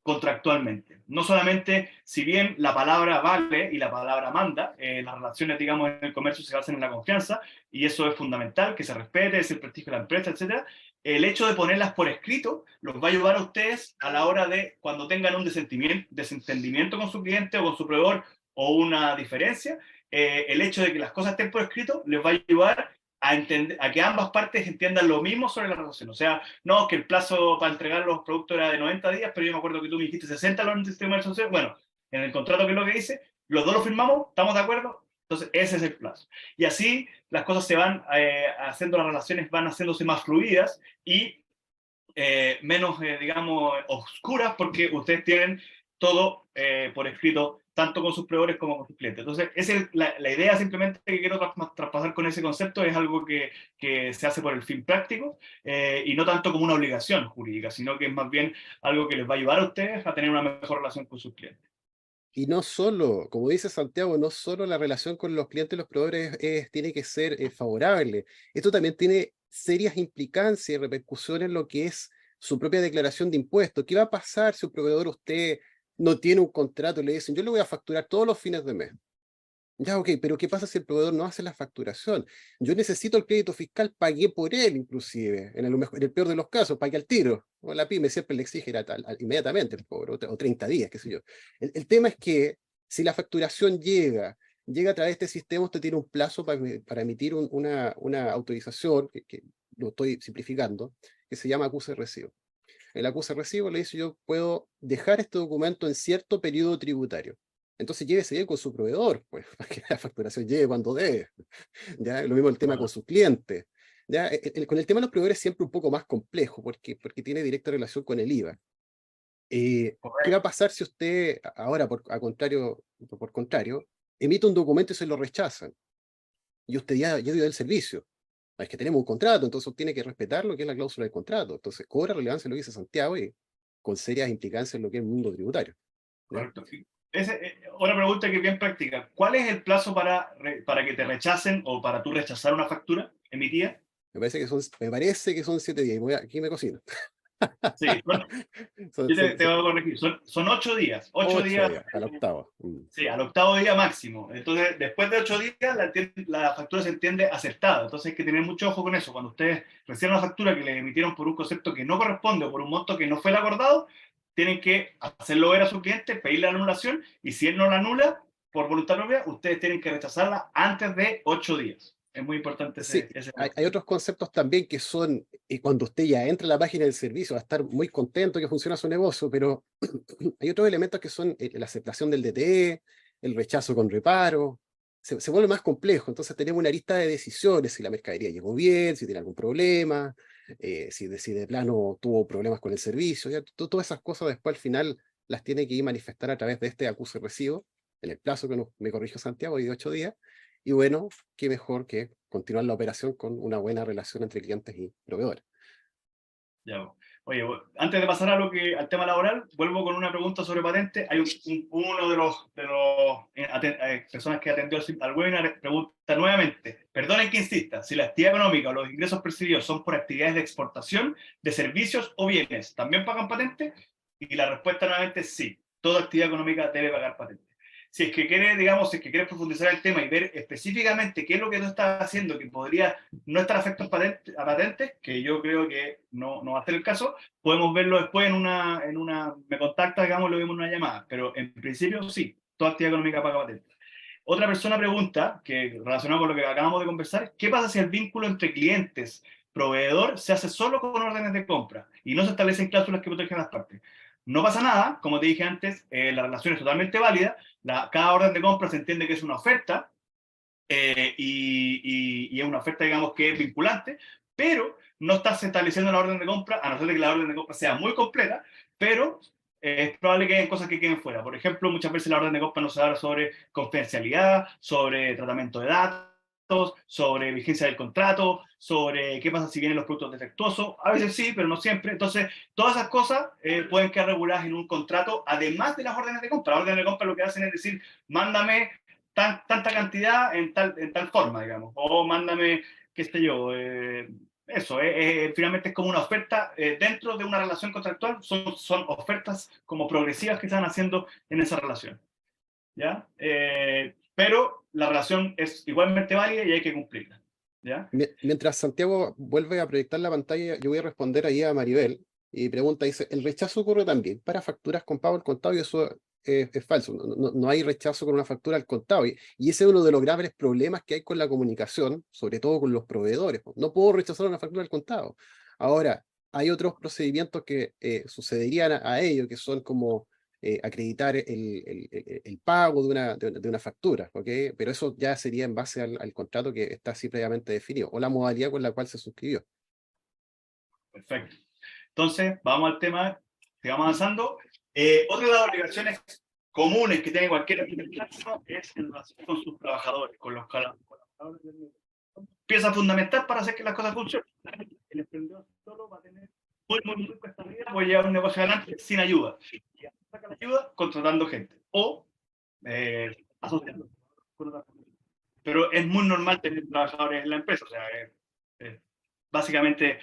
contractualmente. No solamente, si bien la palabra vale y la palabra manda, las relaciones, digamos, en el comercio se basan en la confianza, y eso es fundamental, que se respete, es el prestigio de la empresa, etcétera. El hecho de ponerlas por escrito los va a ayudar a ustedes a la hora de, cuando tengan un desentendimiento con su cliente o con su proveedor o una diferencia, el hecho de que las cosas estén por escrito les va a ayudar a que ambas partes entiendan lo mismo sobre la relación. O sea, no, que el plazo para entregar los productos era de 90 días, pero yo me acuerdo que tú me dijiste 60 los sistema de asociación. Bueno, en el contrato, que es lo que dice, los dos lo firmamos, estamos de acuerdo, entonces ese es el plazo. Y así las cosas se van haciendo, las relaciones van haciéndose más fluidas y menos, digamos, oscuras, porque ustedes tienen todo por escrito, tanto con sus proveedores como con sus clientes. Entonces, esa es la idea simplemente que quiero traspasar con ese concepto, es algo que se hace por el fin práctico y no tanto como una obligación jurídica, sino que es más bien algo que les va a ayudar a ustedes a tener una mejor relación con sus clientes. Y no solo, como dice Santiago, no solo la relación con los clientes y los proveedores tiene que ser favorable, esto también tiene serias implicancias y repercusiones en lo que es su propia declaración de impuestos. ¿Qué va a pasar si un proveedor usted no tiene un contrato y le dicen, yo le voy a facturar todos los fines de mes? Ya, ok, pero ¿qué pasa si el proveedor no hace la facturación? Yo necesito el crédito fiscal, pagué por él inclusive, en el peor de los casos, pagué al tiro. O la pyme siempre le exige inmediatamente, el pobre, o 30 días, qué sé yo. El tema es que si la facturación llega a través de este sistema, usted tiene un plazo para emitir una autorización, que lo estoy simplificando, que se llama acuse de recibo. El acuse de recibo le dice, yo puedo dejar este documento en cierto periodo tributario. Entonces llévese bien con su proveedor, pues, para que la facturación llegue cuando debe. ¿Ya? Lo mismo el tema con Claro. sus clientes. ¿Ya? Con el tema de los proveedores es siempre un poco más complejo, porque tiene directa relación con el IVA. ¿Qué va a Correcto. pasar si usted, ahora, por contrario, emite un documento y se lo rechazan? Y usted ya dio el servicio. Es que tenemos un contrato, entonces usted tiene que respetar lo que es la cláusula del contrato. Entonces cobra relevancia lo que dice Santiago y con serias implicancias en lo que es el mundo tributario. ¿Ya? Correcto. Otra pregunta que es bien práctica. ¿Cuál es el plazo para que te rechacen o para tú rechazar una factura emitida? Me parece que son 7 días. Aquí me cocino. Sí, Son, yo son- te son voy a corregir. Son 8 días. 8 8 días, días, al octavo. sí, al octavo día máximo. Entonces, después de 8 días, la factura se entiende aceptada. Entonces, hay que tener mucho ojo con eso. Cuando ustedes reciban una factura que les emitieron por un concepto que no corresponde o por un monto que no fue el acordado, tienen que hacerlo ver a su cliente, pedirle la anulación y si él no la anula por voluntad propia, ustedes tienen que rechazarla antes de 8 días. Es muy importante Sí, ese hay otros conceptos también que son, cuando usted ya entra a la página del servicio, va a estar muy contento que funciona su negocio, pero hay otros elementos que son la aceptación del DTE, el rechazo con reparo, se vuelve más complejo, entonces tenemos una lista de decisiones, si la mercadería llegó bien, si tiene algún problema, si de plano tuvo problemas con el servicio, ya, todas esas cosas después al final las tiene que ir manifestar a través de este acuse recibo, en el plazo que me corrigió Santiago, de 8 días, y bueno, qué mejor que continuar la operación con una buena relación entre clientes y proveedores. Ya. Oye, antes de pasar al tema laboral, vuelvo con una pregunta sobre patente. Hay uno de los personas que atendió al webinar pregunta nuevamente, perdonen que insista, si la actividad económica o los ingresos percibidos son por actividades de exportación de servicios o bienes, ¿también pagan patente? Y la respuesta nuevamente es sí, toda actividad económica debe pagar patente. Si es que quieres, digamos, si es que quieres profundizar el tema y ver específicamente qué es lo que tú estás haciendo que podría no estar afecto a patentes, que yo creo que no va a ser el caso, podemos verlo después me contacta, digamos, lo vemos en una llamada, pero en principio sí, toda actividad económica paga patente. Otra persona pregunta, que relacionado con lo que acabamos de conversar, ¿qué pasa si el vínculo entre clientes, proveedor, se hace solo con órdenes de compra y no se establecen cláusulas que protegen a las partes? No pasa nada, como te dije antes, la relación es totalmente válida, cada orden de compra se entiende que es una oferta, y es una oferta, digamos, que es vinculante, pero no estás estableciendo la orden de compra, a no ser de que la orden de compra sea muy completa, pero es probable que hayan cosas que queden fuera. Por ejemplo, muchas veces la orden de compra no se habla sobre confidencialidad, sobre tratamiento de datos, sobre vigencia del contrato, sobre qué pasa si vienen los productos defectuosos. A veces sí, pero no siempre. Entonces, todas esas cosas pueden quedar reguladas en un contrato, además de las órdenes de compra. Las órdenes de compra lo que hacen es decir, mándame tanta cantidad en tal forma, digamos, o mándame, qué sé yo, eso, finalmente es como una oferta dentro de una relación contractual, son ofertas como progresivas que están haciendo en esa relación, ¿ya? Pero la relación es igualmente válida y hay que cumplirla, ¿ya? Mientras Santiago vuelve a proyectar la pantalla, yo voy a responder ahí a Maribel y pregunta, dice, ¿el rechazo ocurre también para facturas con pago al contado? Y eso es falso, no hay rechazo con una factura al contado. Y ese es uno de los graves problemas que hay con la comunicación, sobre todo con los proveedores. No puedo rechazar una factura al contado. Ahora, hay otros procedimientos que sucederían a ello, que son como acreditar el pago de una factura, ¿ok? Pero eso ya sería en base al contrato que está así previamente definido, o la modalidad con la cual se suscribió. Perfecto. Entonces, vamos al tema, sigamos avanzando. Otra de las obligaciones comunes que tiene cualquier empresa es en relación con sus trabajadores, con los colaboradores del negocio. Pieza fundamental para hacer que las cosas funcionen. El emprendedor solo va a tener muy cuesta arriba, puede llevar un negocio adelante sin ayuda. Y saca la ayuda contratando gente o asociando. Pero es muy normal tener trabajadores en la empresa, o sea, es básicamente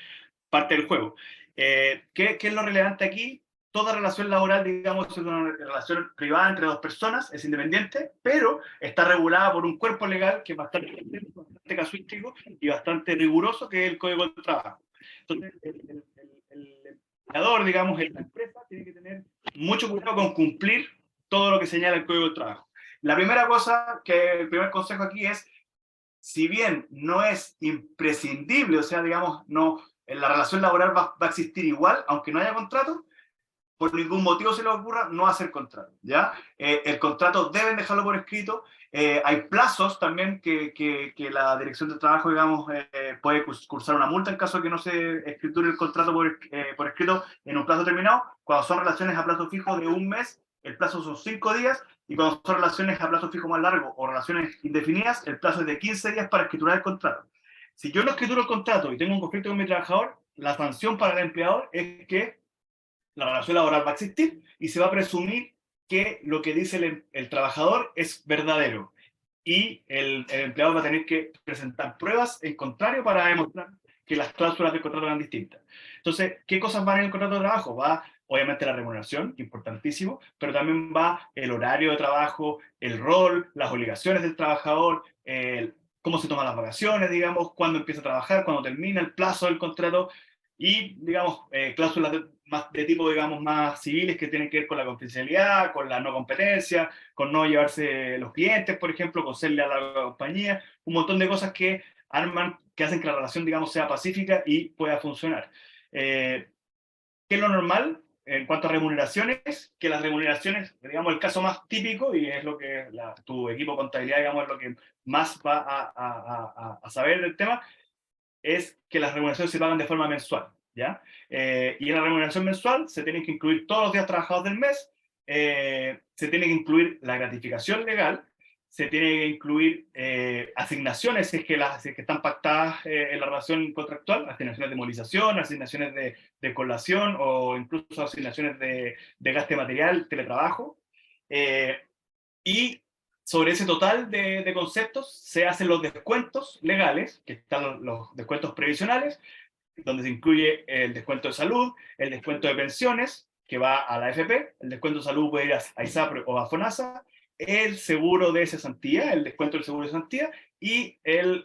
parte del juego. ¿Qué es lo relevante aquí? Toda relación laboral, digamos, es una relación privada entre dos personas, es independiente, pero está regulada por un cuerpo legal que es bastante casuístico y bastante riguroso, que es el Código del Trabajo. Entonces, el empleador, digamos, en la empresa, tiene que tener mucho cuidado con cumplir todo lo que señala el Código del Trabajo. La primera cosa, el primer consejo aquí es, si bien no es imprescindible, o sea, digamos, no, la relación laboral va a existir igual, aunque no haya contrato, por ningún motivo se les ocurra no hacer contrato, ¿ya? El contrato deben dejarlo por escrito. Hay plazos también que la Dirección de Trabajo, digamos, puede cursar una multa en caso de que no se escriture el contrato por escrito en un plazo terminado. Cuando son relaciones a plazo fijo de un mes, el plazo son 5 días, y cuando son relaciones a plazo fijo más largo o relaciones indefinidas, el plazo es de 15 días para escriturar el contrato. Si yo no escrituro el contrato y tengo un conflicto con mi trabajador, la sanción para el empleador es que la relación laboral va a existir y se va a presumir que lo que dice el trabajador es verdadero, y el empleador va a tener que presentar pruebas en contrario para demostrar que las cláusulas del contrato eran distintas. Entonces, ¿qué cosas van en el contrato de trabajo? Va, obviamente, la remuneración, importantísimo, pero también va el horario de trabajo, el rol, las obligaciones del trabajador, cómo se toman las vacaciones, digamos, cuándo empieza a trabajar, cuándo termina el plazo del contrato, y, digamos, cláusulas de tipo, digamos, más civiles, que tienen que ver con la confidencialidad, con la no competencia, con no llevarse los clientes, por ejemplo, con serle a la compañía, un montón de cosas que hacen que la relación, digamos, sea pacífica y pueda funcionar. ¿Qué es lo normal en cuanto a remuneraciones? Que las remuneraciones, digamos, el caso más típico, y es lo que tu equipo de contabilidad, digamos, es lo que más va a saber del tema, es que las remuneraciones se pagan de forma mensual, ¿ya? Y en la remuneración mensual se tienen que incluir todos los días trabajados del mes, se tiene que incluir la gratificación legal, se tiene que incluir asignaciones, si es que están pactadas en la relación contractual, asignaciones de movilización, asignaciones de colación, o incluso asignaciones de gasto de material, teletrabajo. Y sobre ese total de conceptos se hacen los descuentos legales, que están los descuentos previsionales, donde se incluye el descuento de salud, el descuento de pensiones, que va a la AFP, el descuento de salud puede ir a ISAPRE o a FONASA, el seguro de cesantía, el descuento del seguro de cesantía, y el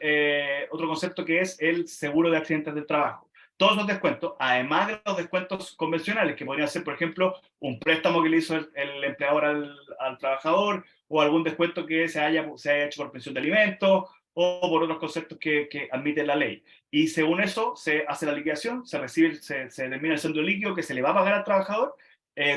otro concepto, que es el seguro de accidentes del trabajo. Todos los descuentos, además de los descuentos convencionales, que podrían ser, por ejemplo, un préstamo que le hizo el empleador al trabajador, o algún descuento que se haya hecho por pensión de alimentos, o por otros conceptos que admite la ley. Y según eso se hace la liquidación, se determina el saldo líquido que se le va a pagar al trabajador.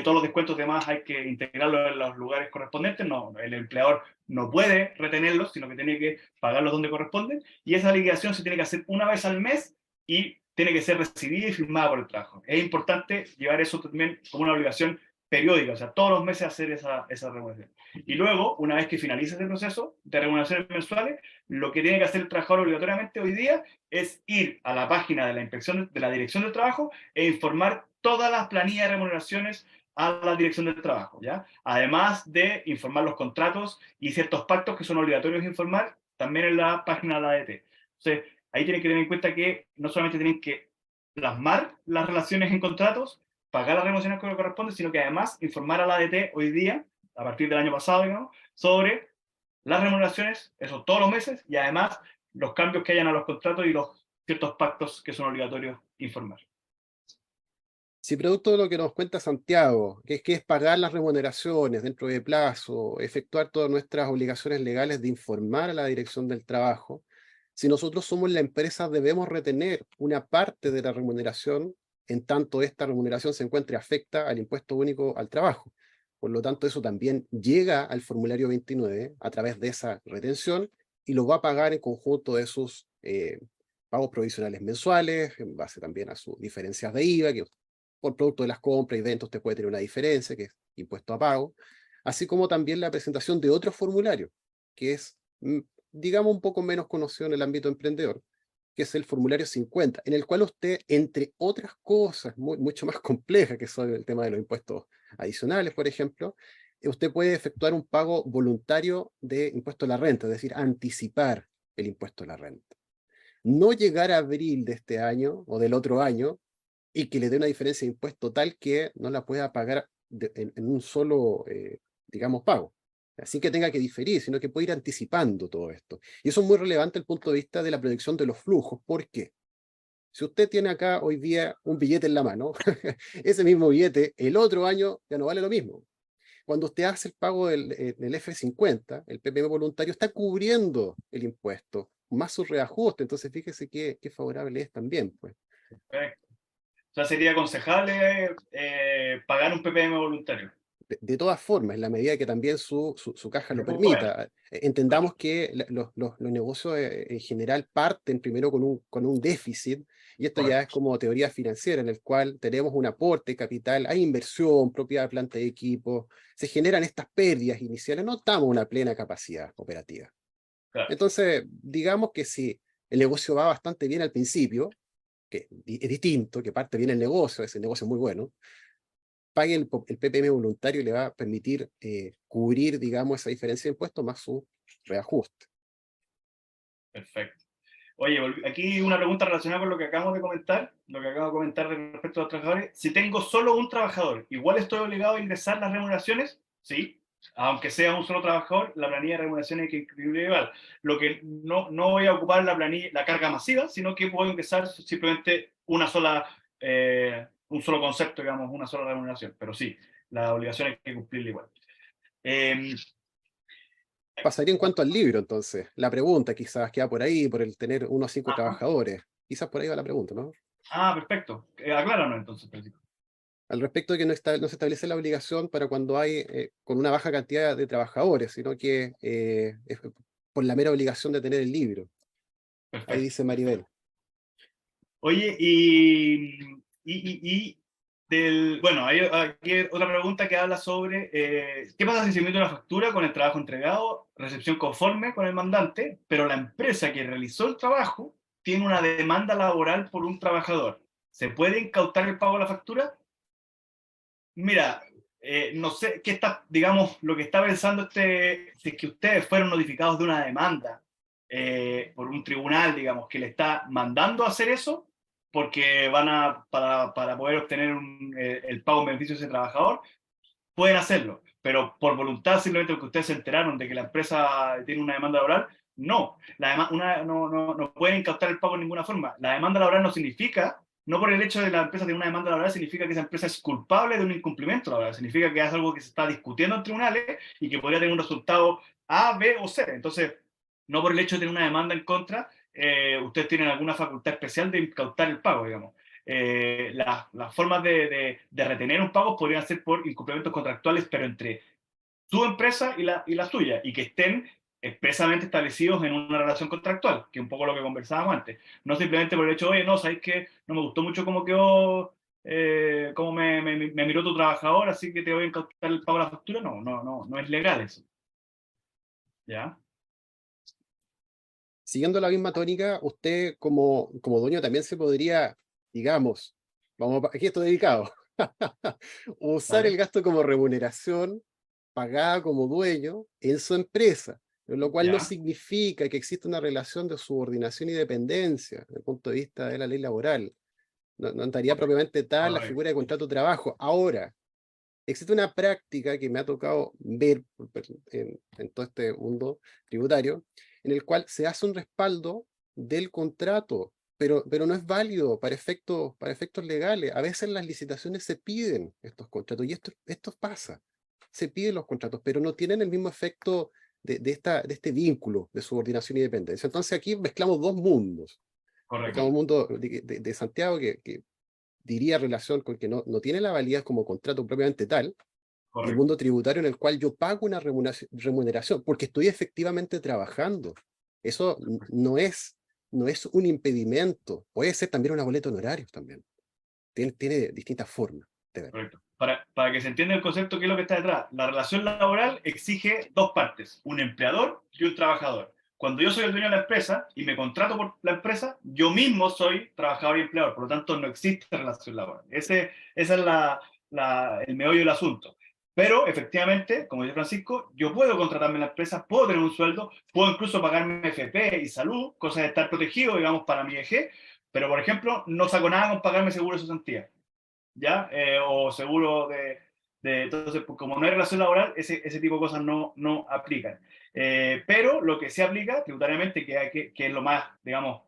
Todos los descuentos demás hay que integrarlos en los lugares correspondientes. No, el empleador no puede retenerlos, sino que tiene que pagarlos donde corresponden. Y esa liquidación se tiene que hacer una vez al mes y tiene que ser recibida y firmada por el trabajo. Es importante llevar eso también como una obligación periódica, o sea, todos los meses hacer esa remuneración. Y luego, una vez que finalice ese proceso de remuneraciones mensuales, lo que tiene que hacer el trabajador obligatoriamente hoy día es ir a la página de la inspección de la Dirección del Trabajo e informar todas las planillas de remuneraciones a la Dirección del Trabajo, ¿ya? Además de informar los contratos y ciertos pactos que son obligatorios de informar también en la página de la ADT. Entonces, ahí tienen que tener en cuenta que no solamente tienen que plasmar las relaciones en contratos, pagar las remuneraciones que corresponden, sino que además informar a la ADT hoy día, a partir del año pasado, digamos, sobre las remuneraciones, eso todos los meses, y además los cambios que hayan a los contratos y los ciertos pactos que son obligatorios informar. Si producto de lo que nos cuenta Santiago, que es pagar las remuneraciones dentro de plazo, efectuar todas nuestras obligaciones legales de informar a la Dirección del Trabajo, si nosotros somos la empresa, debemos retener una parte de la remuneración, en tanto esta remuneración se encuentre afecta al impuesto único al trabajo. Por lo tanto, eso también llega al formulario 29 a través de esa retención, y lo va a pagar en conjunto de sus pagos provisionales mensuales, en base también a sus diferencias de IVA, que por producto de las compras y ventas usted puede tener una diferencia, que es impuesto a pago, así como también la presentación de otro formulario, que es, digamos, un poco menos conocido en el ámbito emprendedor, que es el formulario 50, en el cual usted, entre otras cosas mucho más complejas, que son el tema de los impuestos adicionales, por ejemplo, usted puede efectuar un pago voluntario de impuesto a la renta, es decir, anticipar el impuesto a la renta. No llegar a abril de este año o del otro año y que le dé una diferencia de impuesto tal que no la pueda pagar en un solo, digamos, pago. Así que tenga que diferir, sino que puede ir anticipando todo esto. Y eso es muy relevante desde el punto de vista de la proyección de los flujos. ¿Por qué? Si usted tiene acá hoy día un billete en la mano, ese mismo billete el otro año ya no vale lo mismo. Cuando usted hace el pago del F50, el PPM voluntario está cubriendo el impuesto, más su reajuste. Entonces fíjese qué favorable es también, pues. Perfecto. O sea, sería aconsejable pagar un PPM voluntario. De todas formas, en la medida que también su caja lo Yo puedo ver. permita. Entendamos que los negocios en general parten primero con un déficit, y esto ya es Correcto. como teoría financiera, en el cual tenemos un aporte de capital, hay inversión, propiedad de planta de equipo, se generan estas pérdidas iniciales, no estamos en una plena capacidad operativa. Claro. Entonces, digamos que si el negocio va bastante bien al principio, que es distinto, que parte bien el negocio, ese negocio es muy bueno, pague el PPM voluntario y le va a permitir cubrir, digamos, esa diferencia de impuestos más su reajuste. Perfecto. Oye, aquí una pregunta relacionada con lo que acabamos de comentar, lo que acabo de comentar respecto a los trabajadores. Si tengo solo un trabajador, ¿igual estoy obligado a ingresar las remuneraciones? Sí. Aunque sea un solo trabajador, la planilla de remuneraciones hay que inscribirla igual. Lo que no voy a ocupar la planilla, la carga masiva, sino que puedo ingresar simplemente un solo concepto, digamos, una sola remuneración. Pero sí, la obligación hay que cumplirla igual. Eh, Pasaría en cuanto al libro, entonces. La pregunta quizás queda por ahí, por el tener 1 a 5 trabajadores. Quizás por ahí va la pregunta, ¿no? perfecto. Acláranos entonces, Francisco. Al respecto de que no se establece la obligación para cuando hay con una baja cantidad de trabajadores, sino que es por la mera obligación de tener el libro. Ahí Perfecto, dice perfecto. Maribel. Oye, bueno, hay aquí otra pregunta que habla sobre qué pasa si se emite una factura con el trabajo entregado, recepción conforme con el mandante, pero la empresa que realizó el trabajo tiene una demanda laboral por un trabajador. ¿Se puede incautar el pago de la factura? Mira, no sé qué está, digamos, lo que está pensando si es que ustedes fueron notificados de una demanda por un tribunal, digamos, que le está mandando a hacer eso, porque para poder obtener el pago en beneficio de ese trabajador, pueden hacerlo, pero por voluntad, simplemente porque ustedes se enteraron de que la empresa tiene una demanda laboral, no. No pueden incautar el pago de ninguna forma. La demanda laboral no significa, no por el hecho de que la empresa tiene una demanda laboral, significa que esa empresa es culpable de un incumplimiento laboral. Significa que es algo que se está discutiendo en tribunales y que podría tener un resultado A, B o C. Entonces, no por el hecho de tener una demanda en contra, ustedes tienen alguna facultad especial de incautar el pago, digamos. Las formas de retener un pago podrían ser por incumplimientos contractuales, pero entre su empresa y la suya, y que estén expresamente establecidos en una relación contractual, que es un poco lo que conversábamos antes. No simplemente por el hecho, oye, no, ¿sabes qué? No me gustó mucho cómo quedó, cómo me miró tu trabajador, así que te voy a incautar el pago de la factura. No es legal eso. ¿Ya? Siguiendo la misma tónica, usted como dueño también se podría, digamos, aquí estoy dedicado, usar el ¿Vale? gasto como remuneración pagada como dueño en su empresa, lo cual no ¿Ya? significa que exista una relación de subordinación y dependencia desde el punto de vista de la ley laboral. No estaría propiamente tal la Correcto. figura de contrato de trabajo. Ahora, existe una práctica que me ha tocado ver en todo este mundo tributario, en el cual se hace un respaldo del contrato, pero no es válido para efectos legales. A veces en las licitaciones se piden estos contratos, y esto pasa. Se piden los contratos, pero no tienen el mismo efecto de este vínculo de subordinación y dependencia. Entonces aquí mezclamos dos mundos. Mezclamos Correcto. un mundo de Santiago que diría relación con que no tiene la validez como contrato propiamente tal, y el Correcto. mundo tributario en el cual yo pago una remuneración porque estoy efectivamente trabajando. Eso no es un impedimento, puede ser también una boleta de honorarios también. tiene distintas formas de ver. Correcto. Para que se entienda el concepto, ¿qué es lo que está detrás? La relación laboral exige dos partes, un empleador y un trabajador. Cuando yo soy el dueño de la empresa y me contrato por la empresa, yo mismo soy trabajador y empleador, por lo tanto no existe relación laboral. Ese es el meollo del asunto. Pero efectivamente, como dice Francisco, yo puedo contratarme en la empresa, puedo tener un sueldo, puedo incluso pagarme FP y salud, cosa de estar protegido, digamos, para mi vejez, pero por ejemplo, no saco nada con pagarme seguro de cesantía. ¿Ya? O seguro entonces, pues, como no hay relación laboral, ese tipo de cosas no aplican. Pero lo que se aplica tributariamente, que es lo más, digamos,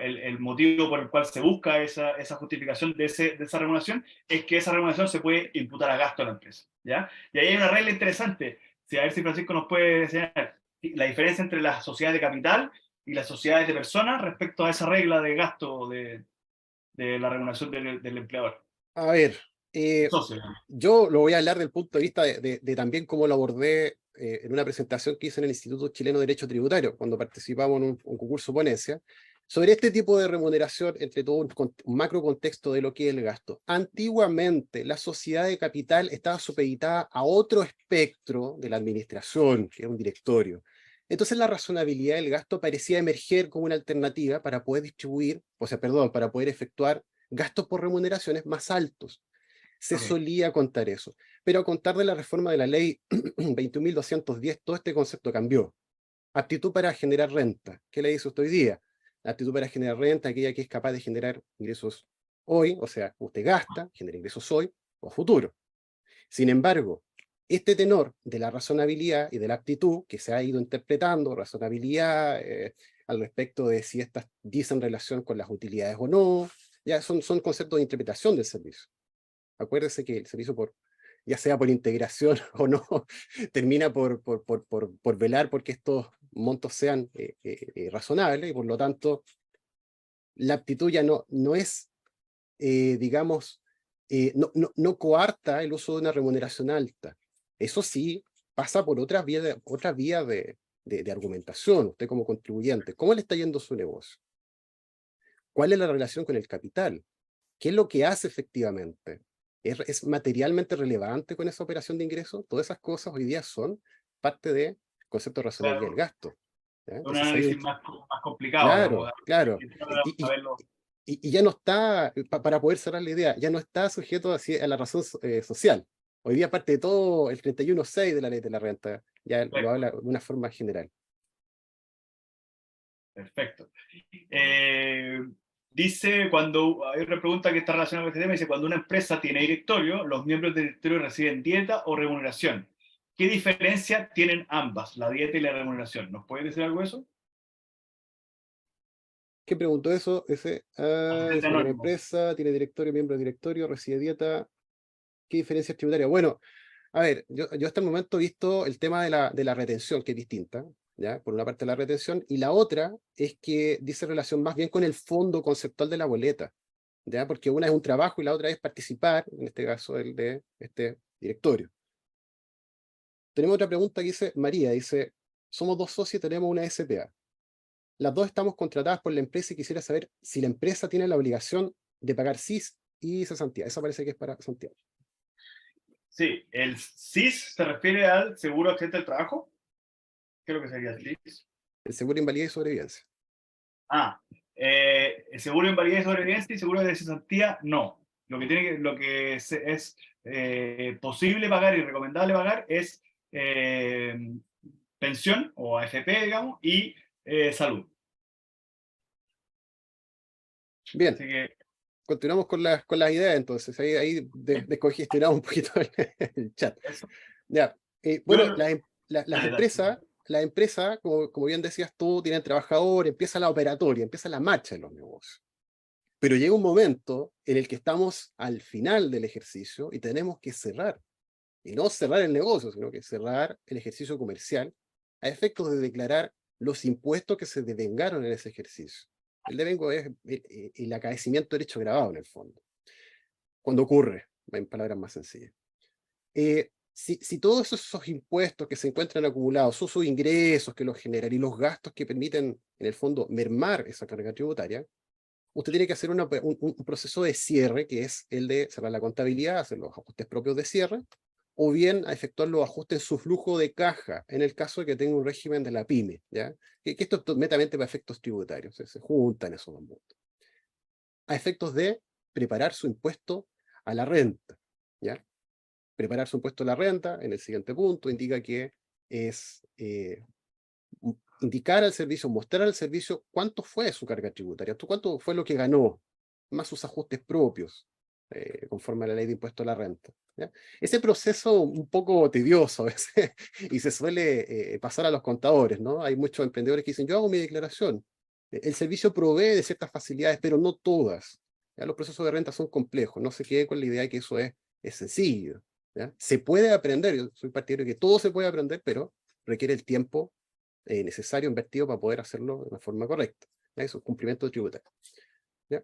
el motivo por el cual se busca esa justificación de esa remuneración, es que esa remuneración se puede imputar a gasto de la empresa, ¿ya? Y ahí hay una regla interesante, a ver si Francisco nos puede enseñar la diferencia entre las sociedades de capital y las sociedades de personas respecto a esa regla de gasto de la remuneración del empleador. A ver, Socio. yo lo voy a hablar del punto de vista de también cómo lo abordé en una presentación que hice en el Instituto Chileno de Derecho Tributario, cuando participamos en un concurso ponencia, sobre este tipo de remuneración entre todo un macro contexto de lo que es el gasto. Antiguamente, la sociedad de capital estaba supeditada a otro espectro de la administración, que era un directorio. Entonces la razonabilidad del gasto parecía emerger como una alternativa para poder distribuir, o sea, perdón, para poder efectuar gastos por remuneraciones más altos. Se Okay. solía contar eso. Pero a contar de la reforma de la ley 21.210, todo este concepto cambió. Aptitud para generar renta. ¿Qué le dice usted hoy día? La aptitud para generar renta, aquella que es capaz de generar ingresos hoy, o sea, usted gasta, genera ingresos hoy o futuro. Sin embargo, este tenor de la razonabilidad y de la aptitud que se ha ido interpretando, razonabilidad al respecto de si estas dicen relación con las utilidades o no, ya son conceptos de interpretación del servicio. Acuérdese que el servicio, ya sea por integración o no, termina por velar porque estos montos sean razonables, y por lo tanto la aptitud ya no es, digamos, no coarta el uso de una remuneración alta. Eso sí, pasa por otras vías de argumentación, usted como contribuyente. ¿Cómo le está yendo su negocio? ¿Cuál es la relación con el capital? ¿Qué es lo que hace efectivamente? ¿Es materialmente relevante con esa operación de ingreso? Todas esas cosas hoy día son parte del concepto de razonabilidad del Claro, gasto. ¿Ya? un Entonces análisis más complicado, digamos. claro, claro. A verlo. Y ya no está, para poder cerrar la idea, ya no está sujeto así a la razón social. Hoy día parte de todo el 31.6 de la ley de la renta, ya lo Perfecto. habla de una forma general. Perfecto. Dice, cuando hay otra pregunta que está relacionada con este tema, dice, cuando una empresa tiene directorio, los miembros del directorio reciben dieta o remuneración. ¿Qué diferencia tienen ambas, la dieta y la remuneración? ¿Nos puede decir algo de eso? ¿Quién preguntó eso? Asistente Dice, cuando una anónimo. empresa tiene directorio, miembro del directorio, recibe dieta, ¿qué diferencia tributaria? Bueno, a ver, yo hasta el momento he visto el tema de la retención, que es distinta, ¿ya? Por una parte la retención, y la otra es que dice relación más bien con el fondo conceptual de la boleta, ¿ya? Porque una es un trabajo y la otra es participar, en este caso el de este directorio. Tenemos otra pregunta que dice, María, dice, somos dos socios y tenemos una SPA. Las dos estamos contratadas por la empresa y quisiera saber si la empresa tiene la obligación de pagar CIS y cesantía. Esa parece que es para Santiago. Sí, el SIS se refiere al seguro de accidente del trabajo. ¿Qué es lo que sería el SIS? El seguro de invalidez y sobrevivencia. Ah, el seguro de invalidez y sobrevivencia y seguro de cesantía, no. Lo que es posible pagar y recomendable pagar es eh, pensión o AFP, digamos, y salud. Bien, Así que, continuamos con las ideas entonces. Ahí descongestionamos un poquito el chat. eso. Ya, Yo, bueno, las dale, dale. empresas, como bien decías tú, tienen trabajadores, empieza la operatoria, empieza la marcha en los negocios. Pero llega un momento en el que estamos al final del ejercicio y tenemos que cerrar. Y no cerrar el negocio, sino que cerrar el ejercicio comercial a efectos de declarar los impuestos que se devengaron en ese ejercicio. El devengo es el acaecimiento derecho grabado en el fondo, cuando ocurre, en palabras más sencillas. Si todos esos impuestos que se encuentran acumulados son sus ingresos que los generan y los gastos que permiten, en el fondo, mermar esa carga tributaria, usted tiene que hacer un proceso de cierre, que es el de cerrar la contabilidad, hacer los ajustes propios de cierre, o bien a efectuar los ajustes en su flujo de caja, en el caso de que tenga un régimen de la pyme, ¿ya? Que esto es netamente para efectos tributarios, se juntan esos dos mundos. A efectos de preparar su impuesto a la renta, ¿ya? Preparar su impuesto a la renta, en el siguiente punto, indica que es indicar al servicio, mostrar al servicio cuánto fue su carga tributaria, cuánto fue lo que ganó, más sus ajustes propios, conforme a la ley de impuesto a la renta, ¿ya? Ese proceso un poco tedioso a veces, y se suele pasar a los contadores, ¿no? Hay muchos emprendedores que dicen, yo hago mi declaración. El servicio provee de ciertas facilidades, pero no todas. ¿Ya? Los procesos de renta son complejos, no se quede con la idea de que eso es sencillo, ¿ya? Se puede aprender, yo soy partidario de que todo se puede aprender, pero requiere el tiempo necesario invertido para poder hacerlo de una forma correcta. ¿Ya? Eso es cumplimiento tributario. ¿Ya?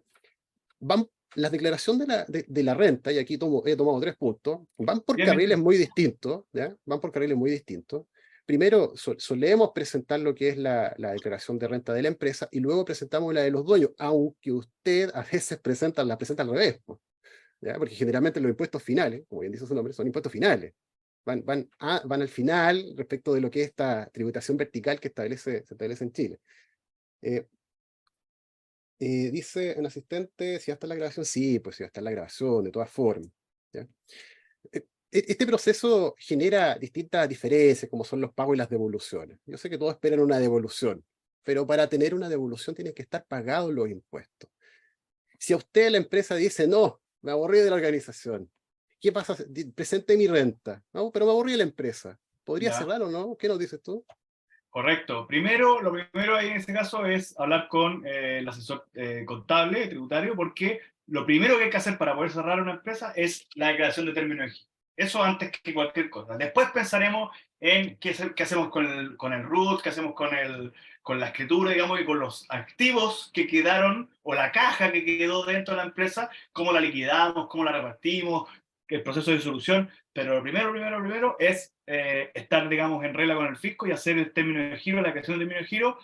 La declaración de la renta, y aquí he tomado 3 puntos, van por carriles muy distintos, ¿ya? Van por carriles muy distintos. Primero, solemos presentar lo que es la declaración de renta de la empresa, y luego presentamos la de los dueños, aunque usted a veces la presenta al revés, ¿ya? Porque generalmente los impuestos finales, como bien dice su nombre, son impuestos finales. Van al final respecto de lo que es esta tributación vertical que se establece en Chile. Dice un asistente, si ya está la grabación, sí, pues si ya está la grabación, de todas formas, ¿ya? Este proceso genera distintas diferencias, como son los pagos y las devoluciones. Yo sé que todos esperan una devolución, pero para tener una devolución tienen que estar pagados los impuestos. Si a usted la empresa dice, no, me aburrí de la organización, ¿qué pasa? Presente mi renta, ¿no? Pero me aburrí de la empresa. ¿Podría ¿Ya? cerrar o no? ¿Qué nos dices tú? Correcto. Lo primero ahí en este caso es hablar con el asesor contable, tributario, porque lo primero que hay que hacer para poder cerrar una empresa es la declaración de términos de giro. Eso antes que cualquier cosa. Después pensaremos en qué hacemos con el RUT, qué hacemos con la escritura, digamos, y con los activos que quedaron, o la caja que quedó dentro de la empresa, cómo la liquidamos, cómo la repartimos, el proceso de disolución. Pero lo primero es estar, digamos, en regla con el fisco y hacer el término de giro, la creación del término de giro,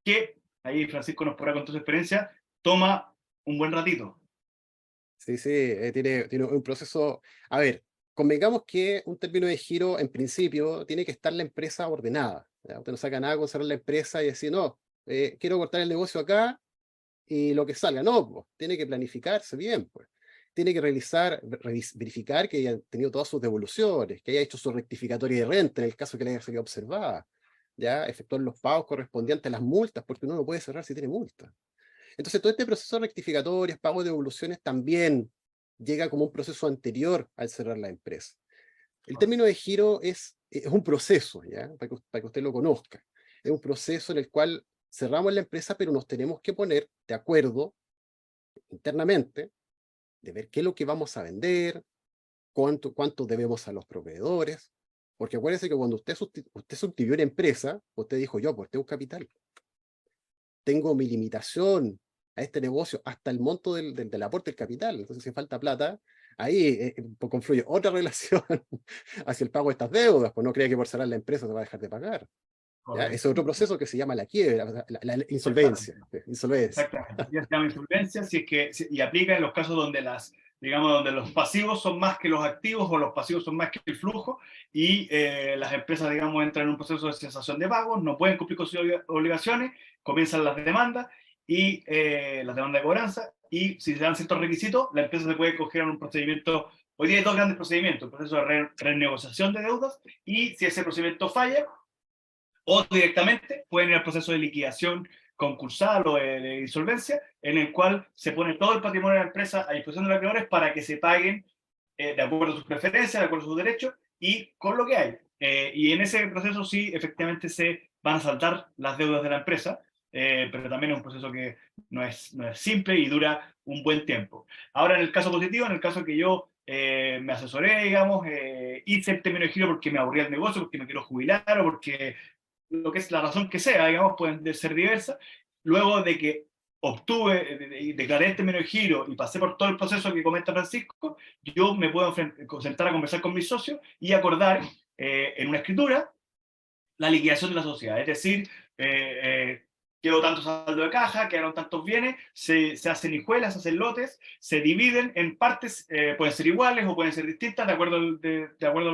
que ahí Francisco nos podrá contar su experiencia, toma un buen ratito. Sí, sí, tiene un proceso. A ver, convengamos que un término de giro, en principio, tiene que estar la empresa ordenada, ¿ya? Usted no saca nada con cerrar la empresa y decir, no, quiero cortar el negocio acá y lo que salga. No, pues, tiene que planificarse bien, pues. Tiene que verificar que haya tenido todas sus devoluciones, que haya hecho su rectificatoria de renta en el caso que le haya salido observada, ya, efectuar los pagos correspondientes a las multas, porque uno no puede cerrar si tiene multas. Entonces, todo este proceso de rectificatorias, pago de devoluciones, también llega como un proceso anterior al cerrar la empresa. El término de giro es un proceso, ¿ya? Para que usted lo conozca. Es un proceso en el cual cerramos la empresa, pero nos tenemos que poner de acuerdo internamente de ver qué es lo que vamos a vender, cuánto debemos a los proveedores, porque acuérdense que cuando usted subdividió una empresa, usted dijo, yo aporté un capital, tengo mi limitación a este negocio hasta el monto del aporte del capital. Entonces, si falta plata, ahí confluye otra relación hacia el pago de estas deudas, pues no crea que por cerrar la empresa se va a dejar de pagar. ¿Ya? Ese es Correcto. otro proceso que se llama la quiebra, o sea, la insolvencia. Exactamente. Insolvencia. Exactamente. Ya se llama insolvencia, si es que, y aplica en los casos donde digamos, donde los pasivos son más que los activos o los pasivos son más que el flujo y las empresas, digamos, entran en un proceso de cesación de pagos, no pueden cumplir con sus obligaciones, comienzan las demandas y las demandas de cobranza, y si se dan ciertos requisitos, la empresa se puede coger en un procedimiento. Hoy día hay 2 grandes procedimientos: el proceso de renegociación de deudas, y si ese procedimiento falla, o directamente pueden ir al proceso de liquidación concursal o de insolvencia, en el cual se pone todo el patrimonio de la empresa a disposición de los acreedores para que se paguen de acuerdo a sus preferencias, de acuerdo a sus derechos y con lo que hay. Y en ese proceso sí, efectivamente, se van a saltar las deudas de la empresa, pero también es un proceso que no es simple y dura un buen tiempo. Ahora, en el caso positivo, en el caso que yo me asesoré, digamos, hice el término de giro porque me aburría el negocio, porque me quiero jubilar o porque lo que es la razón que sea, digamos, pueden ser diversas. Luego de que declaré el término de giro y pasé por todo el proceso que comenta Francisco, yo me puedo sentar a conversar con mis socios y acordar en una escritura la liquidación de la sociedad. Es decir, quedó tanto saldo de caja, quedaron tantos bienes, se hacen hijuelas, se hacen lotes, se dividen en partes, pueden ser iguales o pueden ser distintas, de acuerdo, de acuerdo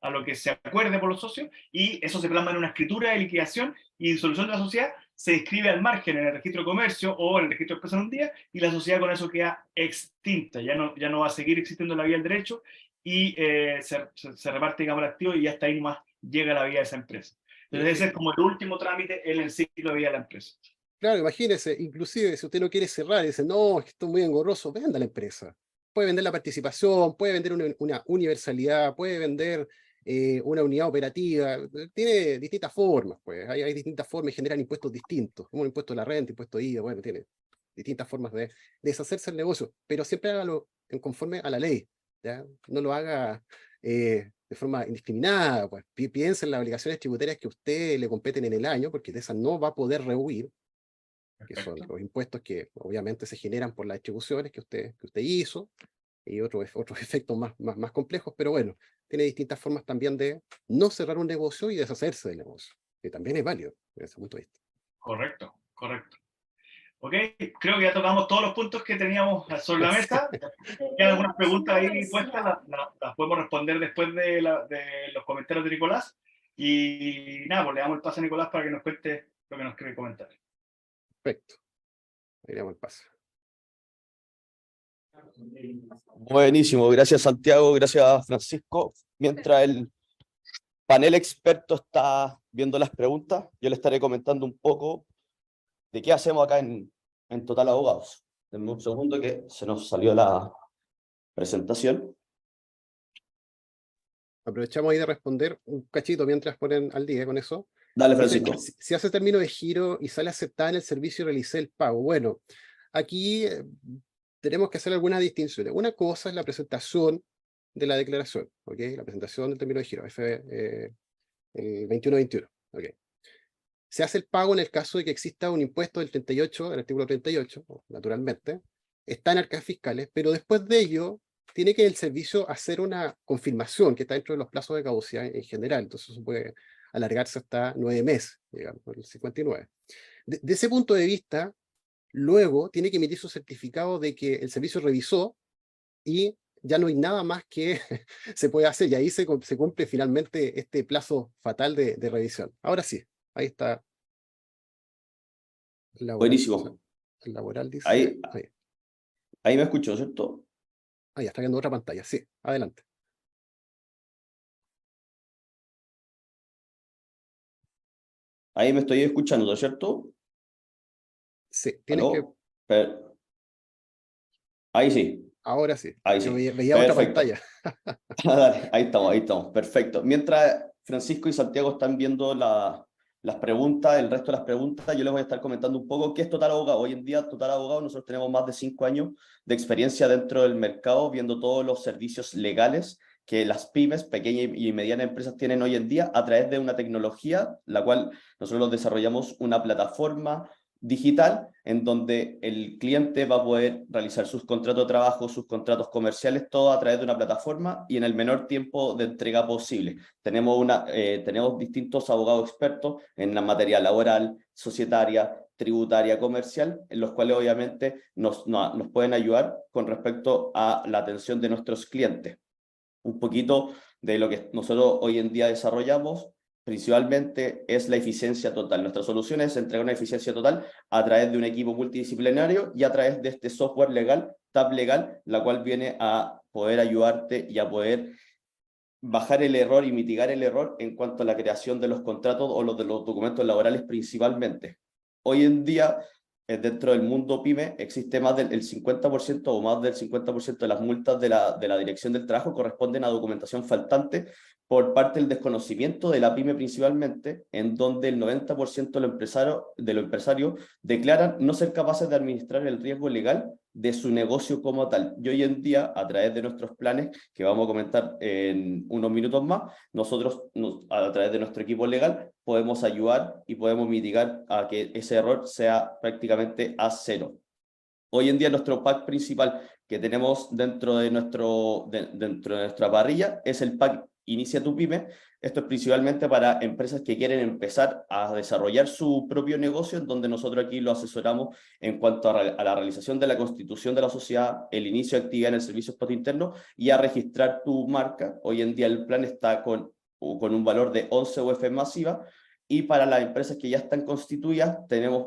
a lo que se acuerde por los socios, y eso se plasma en una escritura de liquidación y disolución de la sociedad, se inscribe al margen en el registro de comercio o en el registro de empresa en un día, y la sociedad con eso queda extinta, ya no va a seguir existiendo la vía del derecho, y se reparte, digamos, el activo, y hasta ahí más llega la vida de esa empresa. Entonces ese es como el último trámite en el ciclo de vida de la empresa. Claro, imagínese, inclusive si usted no quiere cerrar y dice, no, es que esto es muy engorroso, venda la empresa. Puede vender la participación, puede vender una universalidad, puede vender una unidad operativa, tiene distintas formas, pues, hay distintas formas y generan impuestos distintos, como el impuesto a la renta, impuesto a IVA, bueno, tiene distintas formas de deshacerse del negocio, pero siempre hágalo conforme a la ley, ¿ya? No lo haga de forma indiscriminada, pues piense en las obligaciones tributarias que a usted le competen en el año, porque de esas no va a poder rehuir, que son Perfecto. los impuestos que obviamente se generan por las distribuciones que usted hizo, y otros efectos más complejos, pero bueno, tiene distintas formas también de no cerrar un negocio y deshacerse del negocio, que también es válido desde ese punto de vista. Correcto, correcto. Ok, creo que ya tocamos todos los puntos que teníamos sobre la Sí. mesa. Quedan algunas preguntas ahí puestas, las podemos responder después de los comentarios de Nicolás. Y nada, pues le damos el paso a Nicolás para que nos cuente lo que nos quiere comentar. Perfecto, ahí le damos el paso. Buenísimo, gracias Santiago, gracias Francisco. Mientras el panel experto está viendo las preguntas, yo le estaré comentando un poco de qué hacemos acá en Total Abogados. Denme un segundo que se nos salió la presentación. Aprovechamos ahí de responder un cachito mientras ponen al día con eso. Dale, Dice, Francisco. si hace término de giro y sale aceptada en el servicio, realicé el pago. Bueno, aquí tenemos que hacer algunas distinciones. Una cosa es la presentación de la declaración, ¿ok? La presentación del término de giro, el 2121, ¿ok? Se hace el pago en el caso de que exista un impuesto del 38, el artículo 38, naturalmente, está en arcas fiscales, pero después de ello tiene que el servicio hacer una confirmación que está dentro de los plazos de caducidad en general, entonces eso puede alargarse hasta 9 meses, digamos, el 59. De ese punto de vista, luego tiene que emitir su certificado de que el servicio revisó y ya no hay nada más que se puede hacer, y ahí se cumple finalmente este plazo fatal de revisión. Ahora sí, ahí está laboral. Buenísimo. El laboral dice... Ahí, Ahí. ahí me escuchó, ¿cierto? Ah, ya está viendo otra pantalla. Sí, adelante. Ahí me estoy escuchando, ¿no es cierto? Sí, tienes que... ¿Aló? Ahí sí, Ahora sí. ahí Yo sí. veía otra Perfecto. pantalla. Dale, ahí estamos, perfecto. Mientras Francisco y Santiago están viendo las preguntas, el resto de las preguntas, yo les voy a estar comentando un poco qué es Total Abogado. Hoy en día, Total Abogado, nosotros tenemos más de 5 años de experiencia dentro del mercado, viendo todos los servicios legales que las pymes, pequeñas y medianas empresas tienen hoy en día a través de una tecnología, la cual nosotros desarrollamos una plataforma digital en donde el cliente va a poder realizar sus contratos de trabajo, sus contratos comerciales, todo a través de una plataforma y en el menor tiempo de entrega posible. Tenemos distintos abogados expertos en la materia laboral, societaria, tributaria, comercial, en los cuales obviamente nos pueden ayudar con respecto a la atención de nuestros clientes. Un poquito de lo que nosotros hoy en día desarrollamos principalmente es la eficiencia total. Nuestra solución es entregar una eficiencia total a través de un equipo multidisciplinario y a través de este software legal, TAP Legal, la cual viene a poder ayudarte y a poder bajar el error y mitigar el error en cuanto a la creación de los contratos o de los documentos laborales principalmente. Hoy en día, dentro del mundo PYME, existe más del 50% o más del 50% de las multas de la Dirección del Trabajo corresponden a documentación faltante por parte del desconocimiento de la PYME principalmente, en donde el 90% de los empresarios declaran no ser capaces de administrar el riesgo legal de su negocio como tal. Y hoy en día, a través de nuestros planes, que vamos a comentar en unos minutos más, nosotros, a través de nuestro equipo legal, podemos ayudar y podemos mitigar a que ese error sea prácticamente a cero. Hoy en día nuestro pack principal que tenemos dentro de nuestra parrilla es el pack Inicia tu Pyme. Esto es principalmente para empresas que quieren empezar a desarrollar su propio negocio, en donde nosotros aquí lo asesoramos en cuanto a la realización de la constitución de la sociedad, el inicio de actividad en el servicio spot interno y a registrar tu marca. Hoy en día el plan está con un valor de 11 UF masiva, y para las empresas que ya están constituidas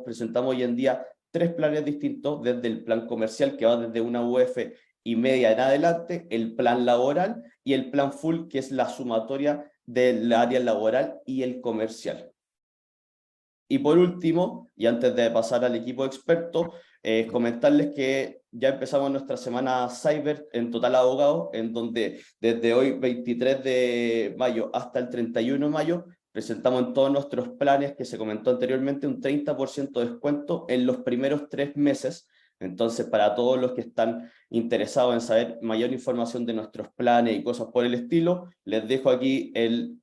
presentamos hoy en día 3 planes distintos, desde el plan comercial, que va desde una UF y media en adelante, el plan laboral y el plan full, que es la sumatoria del área laboral y el comercial. Y por último, y antes de pasar al equipo experto, comentarles que ya empezamos nuestra semana Cyber en Total Abogado, en donde desde hoy, 23 de mayo, hasta el 31 de mayo, presentamos en todos nuestros planes, que se comentó anteriormente, un 30% de descuento en los primeros 3 meses. Entonces, para todos los que están interesados en saber mayor información de nuestros planes y cosas por el estilo, les dejo aquí el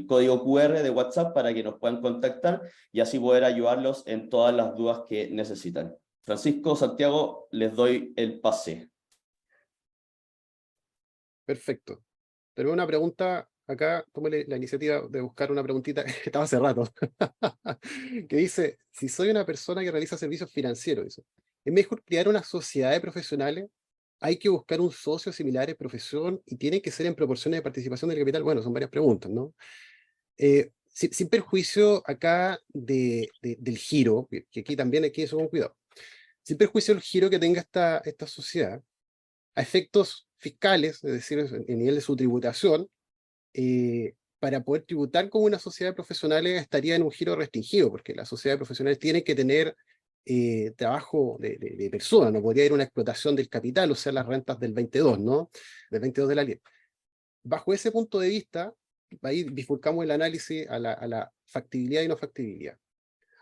código QR de WhatsApp para que nos puedan contactar y así poder ayudarlos en todas las dudas que necesitan. Francisco, Santiago, les doy el pase. Perfecto. Tengo una pregunta acá, tomé la iniciativa de buscar una preguntita que estaba hace rato, que dice, si soy una persona que realiza servicios financieros, dice, ¿es mejor crear una sociedad de profesionales? ¿Hay que buscar un socio similar en profesión y tiene que ser en proporciones de participación del capital? Bueno, son varias preguntas, ¿no? Sin perjuicio acá del giro, que aquí también hay que eso con cuidado, sin perjuicio del giro que tenga esta sociedad, a efectos fiscales, es decir, en nivel de su tributación, para poder tributar como una sociedad de profesionales estaría en un giro restringido, porque la sociedad de profesionales tiene que tener trabajo de persona, no podría ir una explotación del capital, o sea, las rentas del 22, ¿no? Del 22 de la ley. Bajo ese punto de vista, ahí bifurcamos el análisis a la factibilidad y no factibilidad.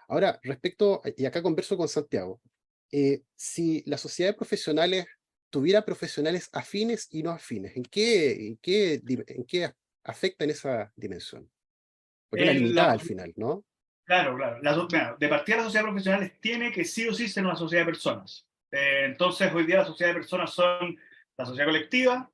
Ahora, respecto, y acá converso con Santiago, si la sociedad de profesionales tuviera profesionales afines y no afines, ¿en qué afecta en esa dimensión? Porque es una limitada al final, ¿no? Claro, claro. Mira, de partida, las sociedades profesionales tiene que sí o sí ser una sociedad de personas. Entonces, hoy día las sociedades de personas son la sociedad colectiva,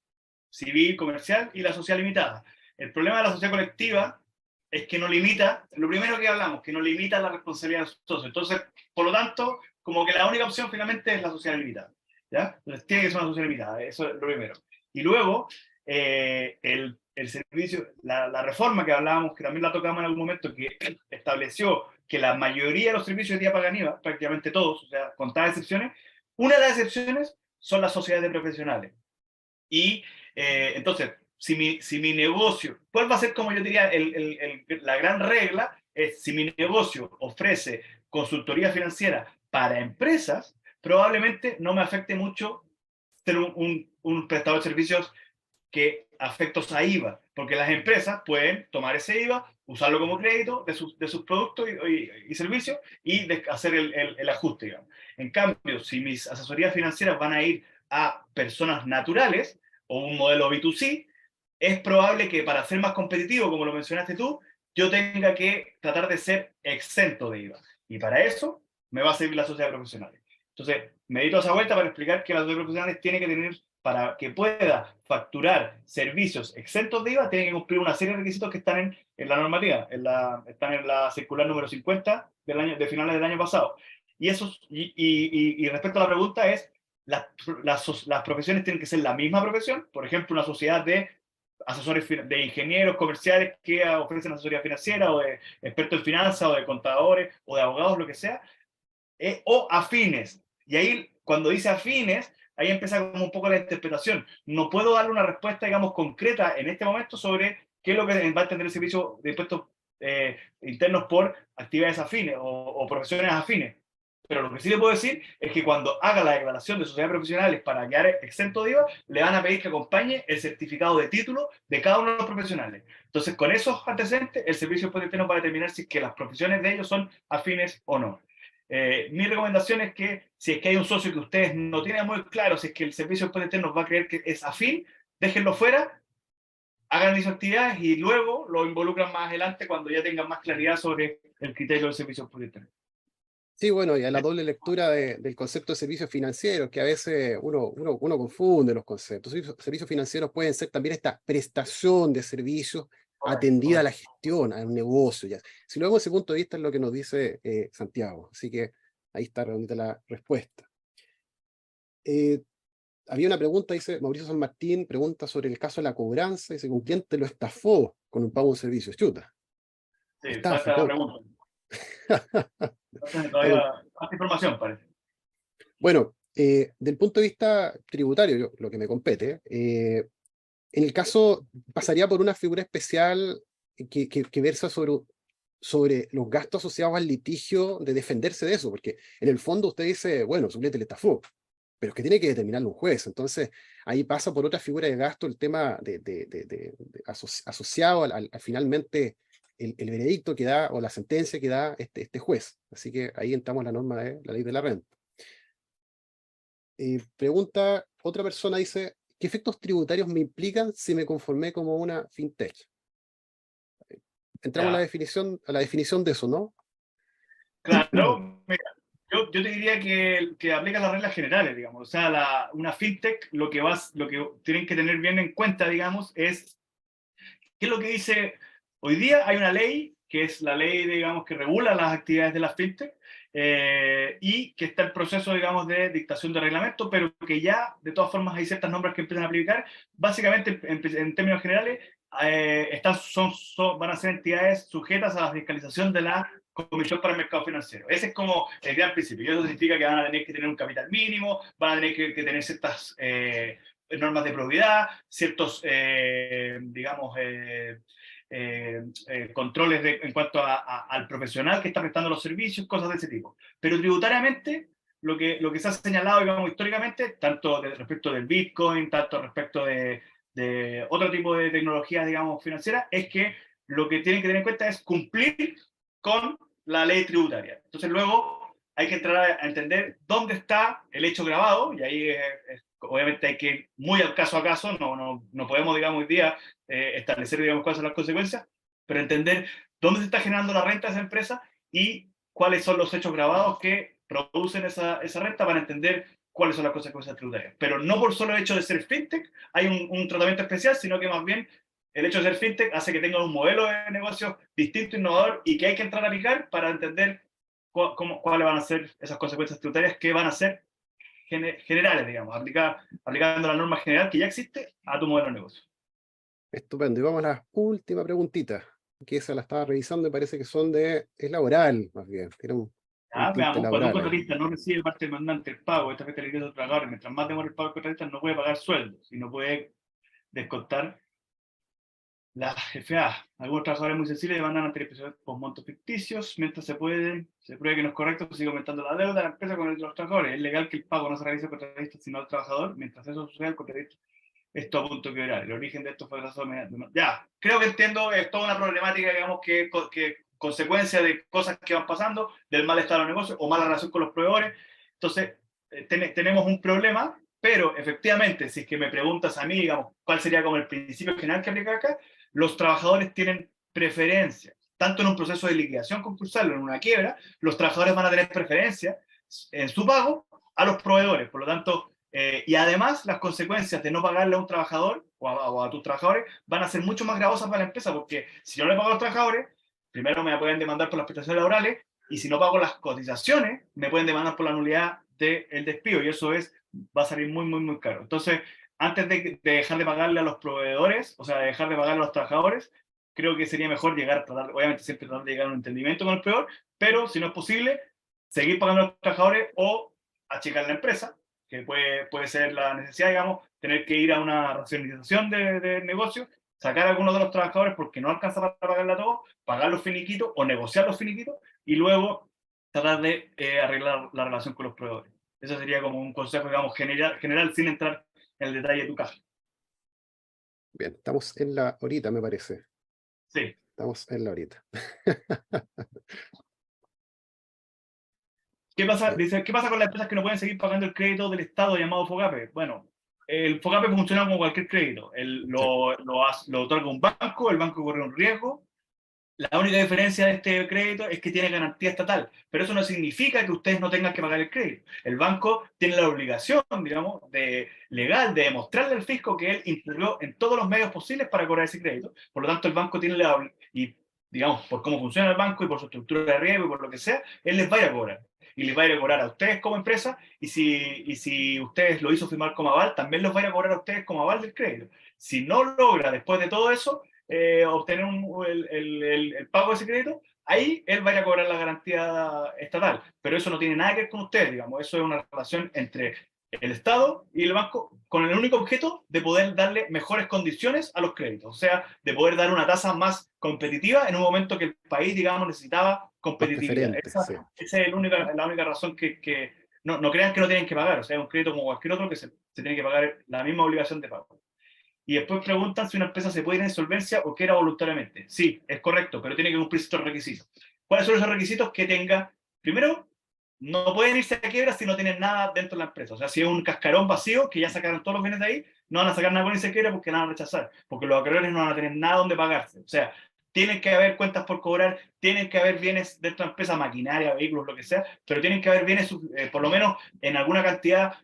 civil, comercial y la sociedad limitada. El problema de la sociedad colectiva es que no limita, lo primero que hablamos, que no limita la responsabilidad de los socios. Entonces, por lo tanto, como que la única opción finalmente es la sociedad limitada, ¿ya? Entonces, tiene que ser una sociedad limitada, eso es lo primero. Y luego, el servicio, la reforma que hablábamos, que también la tocamos en algún momento, que estableció que la mayoría de los servicios de día pagan IVA, prácticamente todos, o sea, contadas excepciones, una de las excepciones son las sociedades de profesionales. Y entonces, si mi negocio, ¿cuál va a ser, como yo diría, la gran regla? Es si mi negocio ofrece consultoría financiera para empresas, probablemente no me afecte mucho ser un prestador de servicios que afectos a IVA, porque las empresas pueden tomar ese IVA, usarlo como crédito de sus productos y servicios y hacer el ajuste, digamos. En cambio, si mis asesorías financieras van a ir a personas naturales o un modelo B2C, es probable que para ser más competitivo, como lo mencionaste tú, yo tenga que tratar de ser exento de IVA. Y para eso me va a servir la sociedad profesional. Entonces, me di toda esa vuelta para explicar que la sociedad profesional tiene que tener, para que pueda facturar servicios exentos de IVA, tiene que cumplir una serie de requisitos que están en la normativa, están en la circular número 50 de finales del año pasado. Y respecto a la pregunta es, las profesiones tienen que ser la misma profesión. Por ejemplo, una sociedad de asesores de ingenieros comerciales que ofrecen asesoría financiera, o de expertos en finanzas, o de contadores, o de abogados, lo que sea, o afines. Y ahí, cuando dice afines, ahí empieza como un poco la interpretación. No puedo darle una respuesta, digamos, concreta en este momento sobre qué es lo que va a entender el servicio de impuestos internos por actividades afines o profesiones afines. Pero lo que sí le puedo decir es que cuando haga la declaración de sociedades profesionales para quedar exento de IVA, le van a pedir que acompañe el certificado de título de cada uno de los profesionales. Entonces, con esos antecedentes, el servicio de impuestos internos va a determinar si es que las profesiones de ellos son afines o no. Mi recomendación es que si es que hay un socio que ustedes no tienen muy claro, si es que el servicio de impuestos internos va a creer que es afín, déjenlo fuera, hagan esas actividades y luego lo involucran más adelante cuando ya tengan más claridad sobre el criterio del servicio de impuestos internos. Sí, bueno, y a la doble lectura del concepto de servicios financieros, que a veces uno confunde los conceptos. Servicios financieros pueden ser también esta prestación de servicios atendida a la gestión, a un negocio. Ya. Si lo vemos desde ese punto de vista es lo que nos dice Santiago. Así que ahí está redondita la respuesta. Había una pregunta, dice Mauricio San Martín, pregunta sobre el caso de la cobranza, dice, ¿con quién te lo estafó con un pago de un servicio? Chuta. Sí, Estafa, falta la ¿cómo? pregunta. Algo- Todavía falta información, parece. Bueno, del punto de vista tributario, lo que me compete, en el caso pasaría por una figura especial que versa sobre los gastos asociados al litigio de defenderse de eso, porque en el fondo usted dice, bueno, su cliente le estafó, pero es que tiene que determinarlo un juez. Entonces, ahí pasa por otra figura de gasto el tema asociado al finalmente el veredicto que da o la sentencia que da este juez. Así que ahí entramos en la norma de la ley de la renta. Pregunta, otra persona dice, ¿qué efectos tributarios me implican si me conformé como una fintech? Entramos Ya. a la definición de eso, ¿no? Claro, mira, yo te diría que aplica las reglas generales, digamos. O sea, una fintech, lo que tienen que tener bien en cuenta, digamos, es qué es lo que dice. Hoy día hay una ley, que es la ley, digamos, que regula las actividades de las fintech, y que está en proceso, digamos, de dictación de reglamento, pero que ya, de todas formas, hay ciertas normas que empiezan a aplicar. Básicamente, en términos generales, van a ser entidades sujetas a la fiscalización de la Comisión para el Mercado Financiero. Ese es como el gran principio. Y eso significa que van a tener que tener un capital mínimo, van a tener que tener ciertas normas de probidad, ciertos, digamos, controles en cuanto al profesional que está prestando los servicios, cosas de ese tipo. Pero tributariamente, lo que se ha señalado, digamos, históricamente, tanto respecto del Bitcoin, tanto respecto de otro tipo de tecnologías, digamos, financieras, es que lo que tienen que tener en cuenta es cumplir con la ley tributaria. Entonces luego hay que entrar a entender dónde está el hecho grabado, y ahí obviamente hay que ir muy al caso a caso, no podemos, digamos, hoy día establecer, digamos, cuáles son las consecuencias, pero entender dónde se está generando la renta de esa empresa y cuáles son los hechos grabados que producen esa renta para entender cuáles son las consecuencias tributarias. Pero no por solo hecho de ser fintech hay un tratamiento especial, sino que más bien el hecho de ser fintech hace que tenga un modelo de negocio distinto, innovador, y que hay que entrar a picar para entender cuáles van a ser esas consecuencias tributarias que van a ser generales, digamos, aplicando la norma general que ya existe a tu modelo de negocio. Estupendo. Y vamos a la última preguntita, que esa la estaba revisando y parece que es laboral, más bien. Tiene un tinte Veamos, cuando un laboral ahí. contratista no recibe parte del mandante el pago, esta fecha liquida de trabajadores, mientras más demora el pago del contratista, no puede pagar sueldos y no puede descontar la FA. Algunos trabajadores muy sensibles demandan ante el episodio por montos ficticios, mientras se pruebe que no es correcto, se sigue aumentando la deuda de la empresa con los trabajadores. Es legal que el pago no se realice al contratista sino al trabajador, mientras eso suceda el contratista. Esto a punto de quebrar. El origen de esto fue razón. Ya, creo que entiendo, es toda una problemática, digamos, que consecuencia de cosas que van pasando, del mal estado de los negocios o mala relación con los proveedores. Entonces, tenemos un problema, pero efectivamente, si es que me preguntas a mí, digamos, cuál sería como el principio general que aplica acá, los trabajadores tienen preferencia, tanto en un proceso de liquidación concursal o en una quiebra, los trabajadores van a tener preferencia en su pago a los proveedores. Por lo tanto, y además las consecuencias de no pagarle a un trabajador o a tus trabajadores van a ser mucho más gravosas para la empresa, porque si yo no le pago a los trabajadores, primero me pueden demandar por las prestaciones laborales, y si no pago las cotizaciones, me pueden demandar por la nulidad del despido, y eso va a salir muy, muy, muy caro. Entonces, antes de dejar de pagarle a los proveedores, o sea, de dejar de pagarle a los trabajadores, creo que sería mejor obviamente siempre tratar de llegar a un entendimiento con el proveedor, pero si no es posible, seguir pagando a los trabajadores o achicar la empresa, que puede ser la necesidad, digamos, tener que ir a una racionalización de negocio, sacar a algunos de los trabajadores porque no alcanza para pagarle a todos, pagar los finiquitos o negociar los finiquitos, y luego tratar de arreglar la relación con los proveedores. Eso sería como un consejo, digamos, general sin entrar en el detalle de tu caso. Bien, estamos en la horita, me parece. Sí. Estamos en la horita. ¿Qué pasa? Dice, ¿qué pasa con las empresas que no pueden seguir pagando el crédito del Estado llamado FOGAPE? Bueno, el FOGAPE funciona como cualquier crédito. Lo otorga un banco, el banco corre un riesgo, La única diferencia de este crédito es que tiene garantía estatal, pero eso no significa que ustedes no tengan que pagar el crédito. El banco tiene la obligación, digamos, legal de demostrarle al fisco que él incurrió en todos los medios posibles para cobrar ese crédito. Por lo tanto, el banco tiene y digamos, por cómo funciona el banco y por su estructura de riesgo y por lo que sea, él les va a ir a cobrar. Y les va a ir a cobrar a ustedes como empresa, y si ustedes lo hizo firmar como aval, también los va a ir a cobrar a ustedes como aval del crédito. Si no logra, después de todo eso, obtener el pago de ese crédito, ahí él va a ir a cobrar la garantía estatal. Pero eso no tiene nada que ver con ustedes, digamos. Eso es una relación entre el Estado y el banco con el único objeto de poder darle mejores condiciones a los créditos. O sea, de poder dar una tasa más competitiva en un momento que el país, digamos, necesitaba competitividad. Sí. Esa es la única razón que no crean que no tienen que pagar. O sea, es un crédito como cualquier otro que se tiene que pagar la misma obligación de pago. Y después preguntan si una empresa se puede ir en insolvencia o quiera voluntariamente. Sí, es correcto, pero tiene que cumplir ciertos requisitos. ¿Cuáles son esos requisitos? Que tenga, primero, no pueden irse a quiebra si no tienen nada dentro de la empresa. O sea, si es un cascarón vacío, que ya sacaron todos los bienes de ahí, no van a sacar nada con irse a quiebra porque la van a rechazar, porque los acreedores no van a tener nada donde pagarse. O sea, tienen que haber cuentas por cobrar, tienen que haber bienes dentro de la empresa, maquinaria, vehículos, lo que sea, pero tienen que haber bienes, por lo menos en alguna cantidad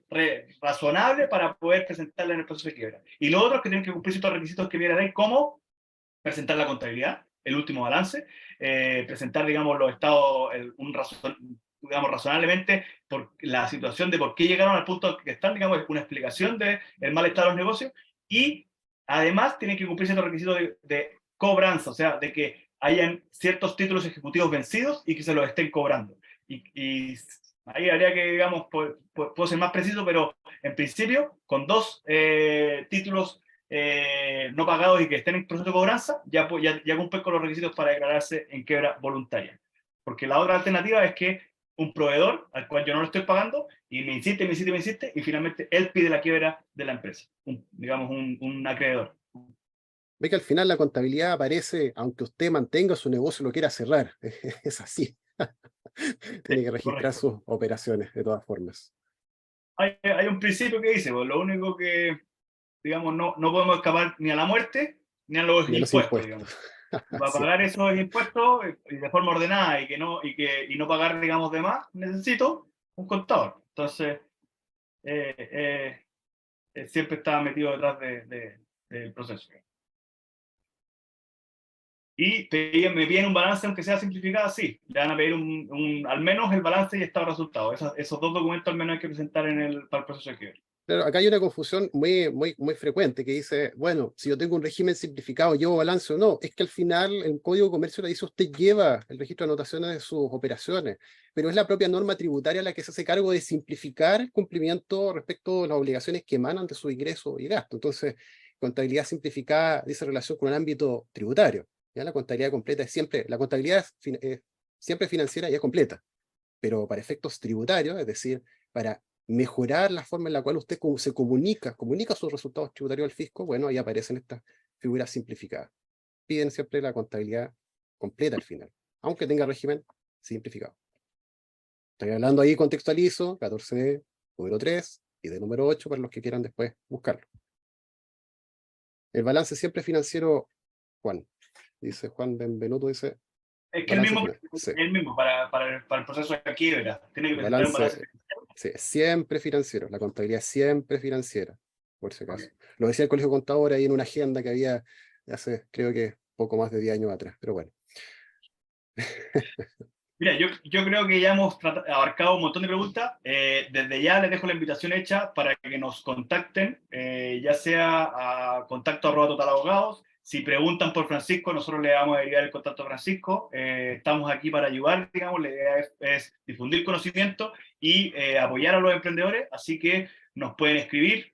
razonable para poder presentarla en el proceso de quiebra. Y lo otro es que tienen que cumplir ciertos requisitos que vienen ahí, como presentar la contabilidad, el último balance, presentar, digamos, los estados, digamos, razonablemente por la situación de por qué llegaron al punto que están, digamos, una explicación del mal estado de los negocios, y además tienen que cumplir ciertos requisitos de cobranza, o sea, de que hayan ciertos títulos ejecutivos vencidos y que se los estén cobrando. Y ahí habría que, digamos, puedo ser más preciso, pero en principio, con 2 títulos no pagados y que estén en proceso de cobranza, ya cumplen con los requisitos para declararse en quiebra voluntaria. Porque la otra alternativa es que un proveedor al cual yo no le estoy pagando y me insiste, y finalmente él pide la quiebra de la empresa, digamos un acreedor. Ve que al final la contabilidad aparece, aunque usted mantenga su negocio y lo quiera cerrar. Es así. Tiene que registrar Correcto. sus operaciones de todas formas. Hay un principio que dice, pues, lo único que, digamos, no podemos escapar ni a la muerte ni a los Y a los impuestos, impuestos. digamos. Para Sí. pagar esos impuestos y de forma ordenada y no pagar, digamos, de más, necesito un contador. Entonces, siempre estaba metido detrás del proceso. Y me piden un balance, aunque sea simplificado, sí. Le van a pedir al menos el balance y estado de resultados. Esos 2 documentos al menos hay que presentar para el proceso de quiebra. Pero acá hay una confusión muy frecuente que dice, bueno, si yo tengo un régimen simplificado, ¿llevo balance o no? Es que al final el Código de Comercio le dice, usted lleva el registro de anotaciones de sus operaciones, pero es la propia norma tributaria la que se hace cargo de simplificar el cumplimiento respecto a las obligaciones que emanan de su ingreso y gasto. Entonces, contabilidad simplificada dice relación con el ámbito tributario. ¿Ya? La contabilidad completa es siempre, la contabilidad es siempre financiera y es completa, pero para efectos tributarios, es decir, para mejorar la forma en la cual usted se comunica sus resultados tributarios al fisco, bueno, ahí aparecen estas figuras simplificadas. Piden siempre la contabilidad completa al final, aunque tenga régimen simplificado. Estoy hablando ahí, contextualizo, 14D, número 3 y de número 8 para los que quieran después buscarlo. El balance siempre financiero, Juan. Dice Juan Benvenuto, dice. Es que Sí. el mismo para el proceso de quiebra. Tiene que El presentar un balance. balance sí, es siempre financiero, la contabilidad es siempre financiera, por si acaso. Lo decía el Colegio de Contadores ahí en una agenda que había hace, creo que poco más de 10 años atrás, pero bueno. Mira, yo creo que ya hemos abarcado un montón de preguntas. Desde ya les dejo la invitación hecha para que nos contacten, ya sea a contacto@totalabogados. Si preguntan por Francisco, nosotros le vamos a derivar el contacto a Francisco. Estamos aquí para ayudar, digamos, la idea es difundir conocimiento y apoyar a los emprendedores, así que nos pueden escribir.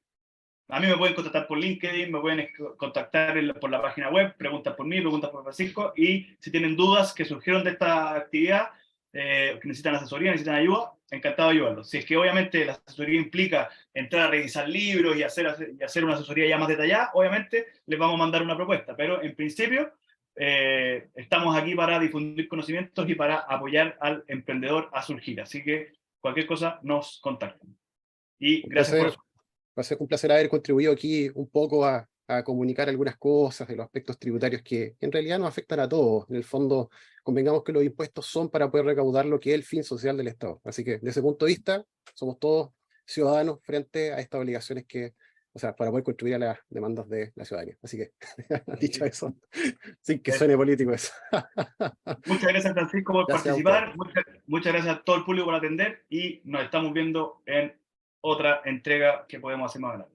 A mí me pueden contactar por LinkedIn, me pueden contactar por la página web, preguntas por mí, preguntas por Francisco, y si tienen dudas que surgieron de esta actividad, que necesitan asesoría, necesitan ayuda, encantado de ayudarlos. Si es que obviamente la asesoría implica entrar a revisar libros y hacer una asesoría ya más detallada, obviamente les vamos a mandar una propuesta, pero en principio estamos aquí para difundir conocimientos y para apoyar al emprendedor a surgir. Así que cualquier cosa nos contacten. Y gracias por eso. Va a ser un placer haber contribuido aquí un poco a a comunicar algunas cosas de los aspectos tributarios que en realidad nos afectan a todos. En el fondo, convengamos que los impuestos son para poder recaudar lo que es el fin social del Estado. Así que, desde ese punto de vista, somos todos ciudadanos frente a estas obligaciones que, o sea, para poder contribuir a las demandas de la ciudadanía. Así que, dicho eso, sin que suene político eso. Muchas gracias, Francisco, por Gracias a participar. Muchas gracias a todo el público por atender y nos estamos viendo en otra entrega que podemos hacer más adelante.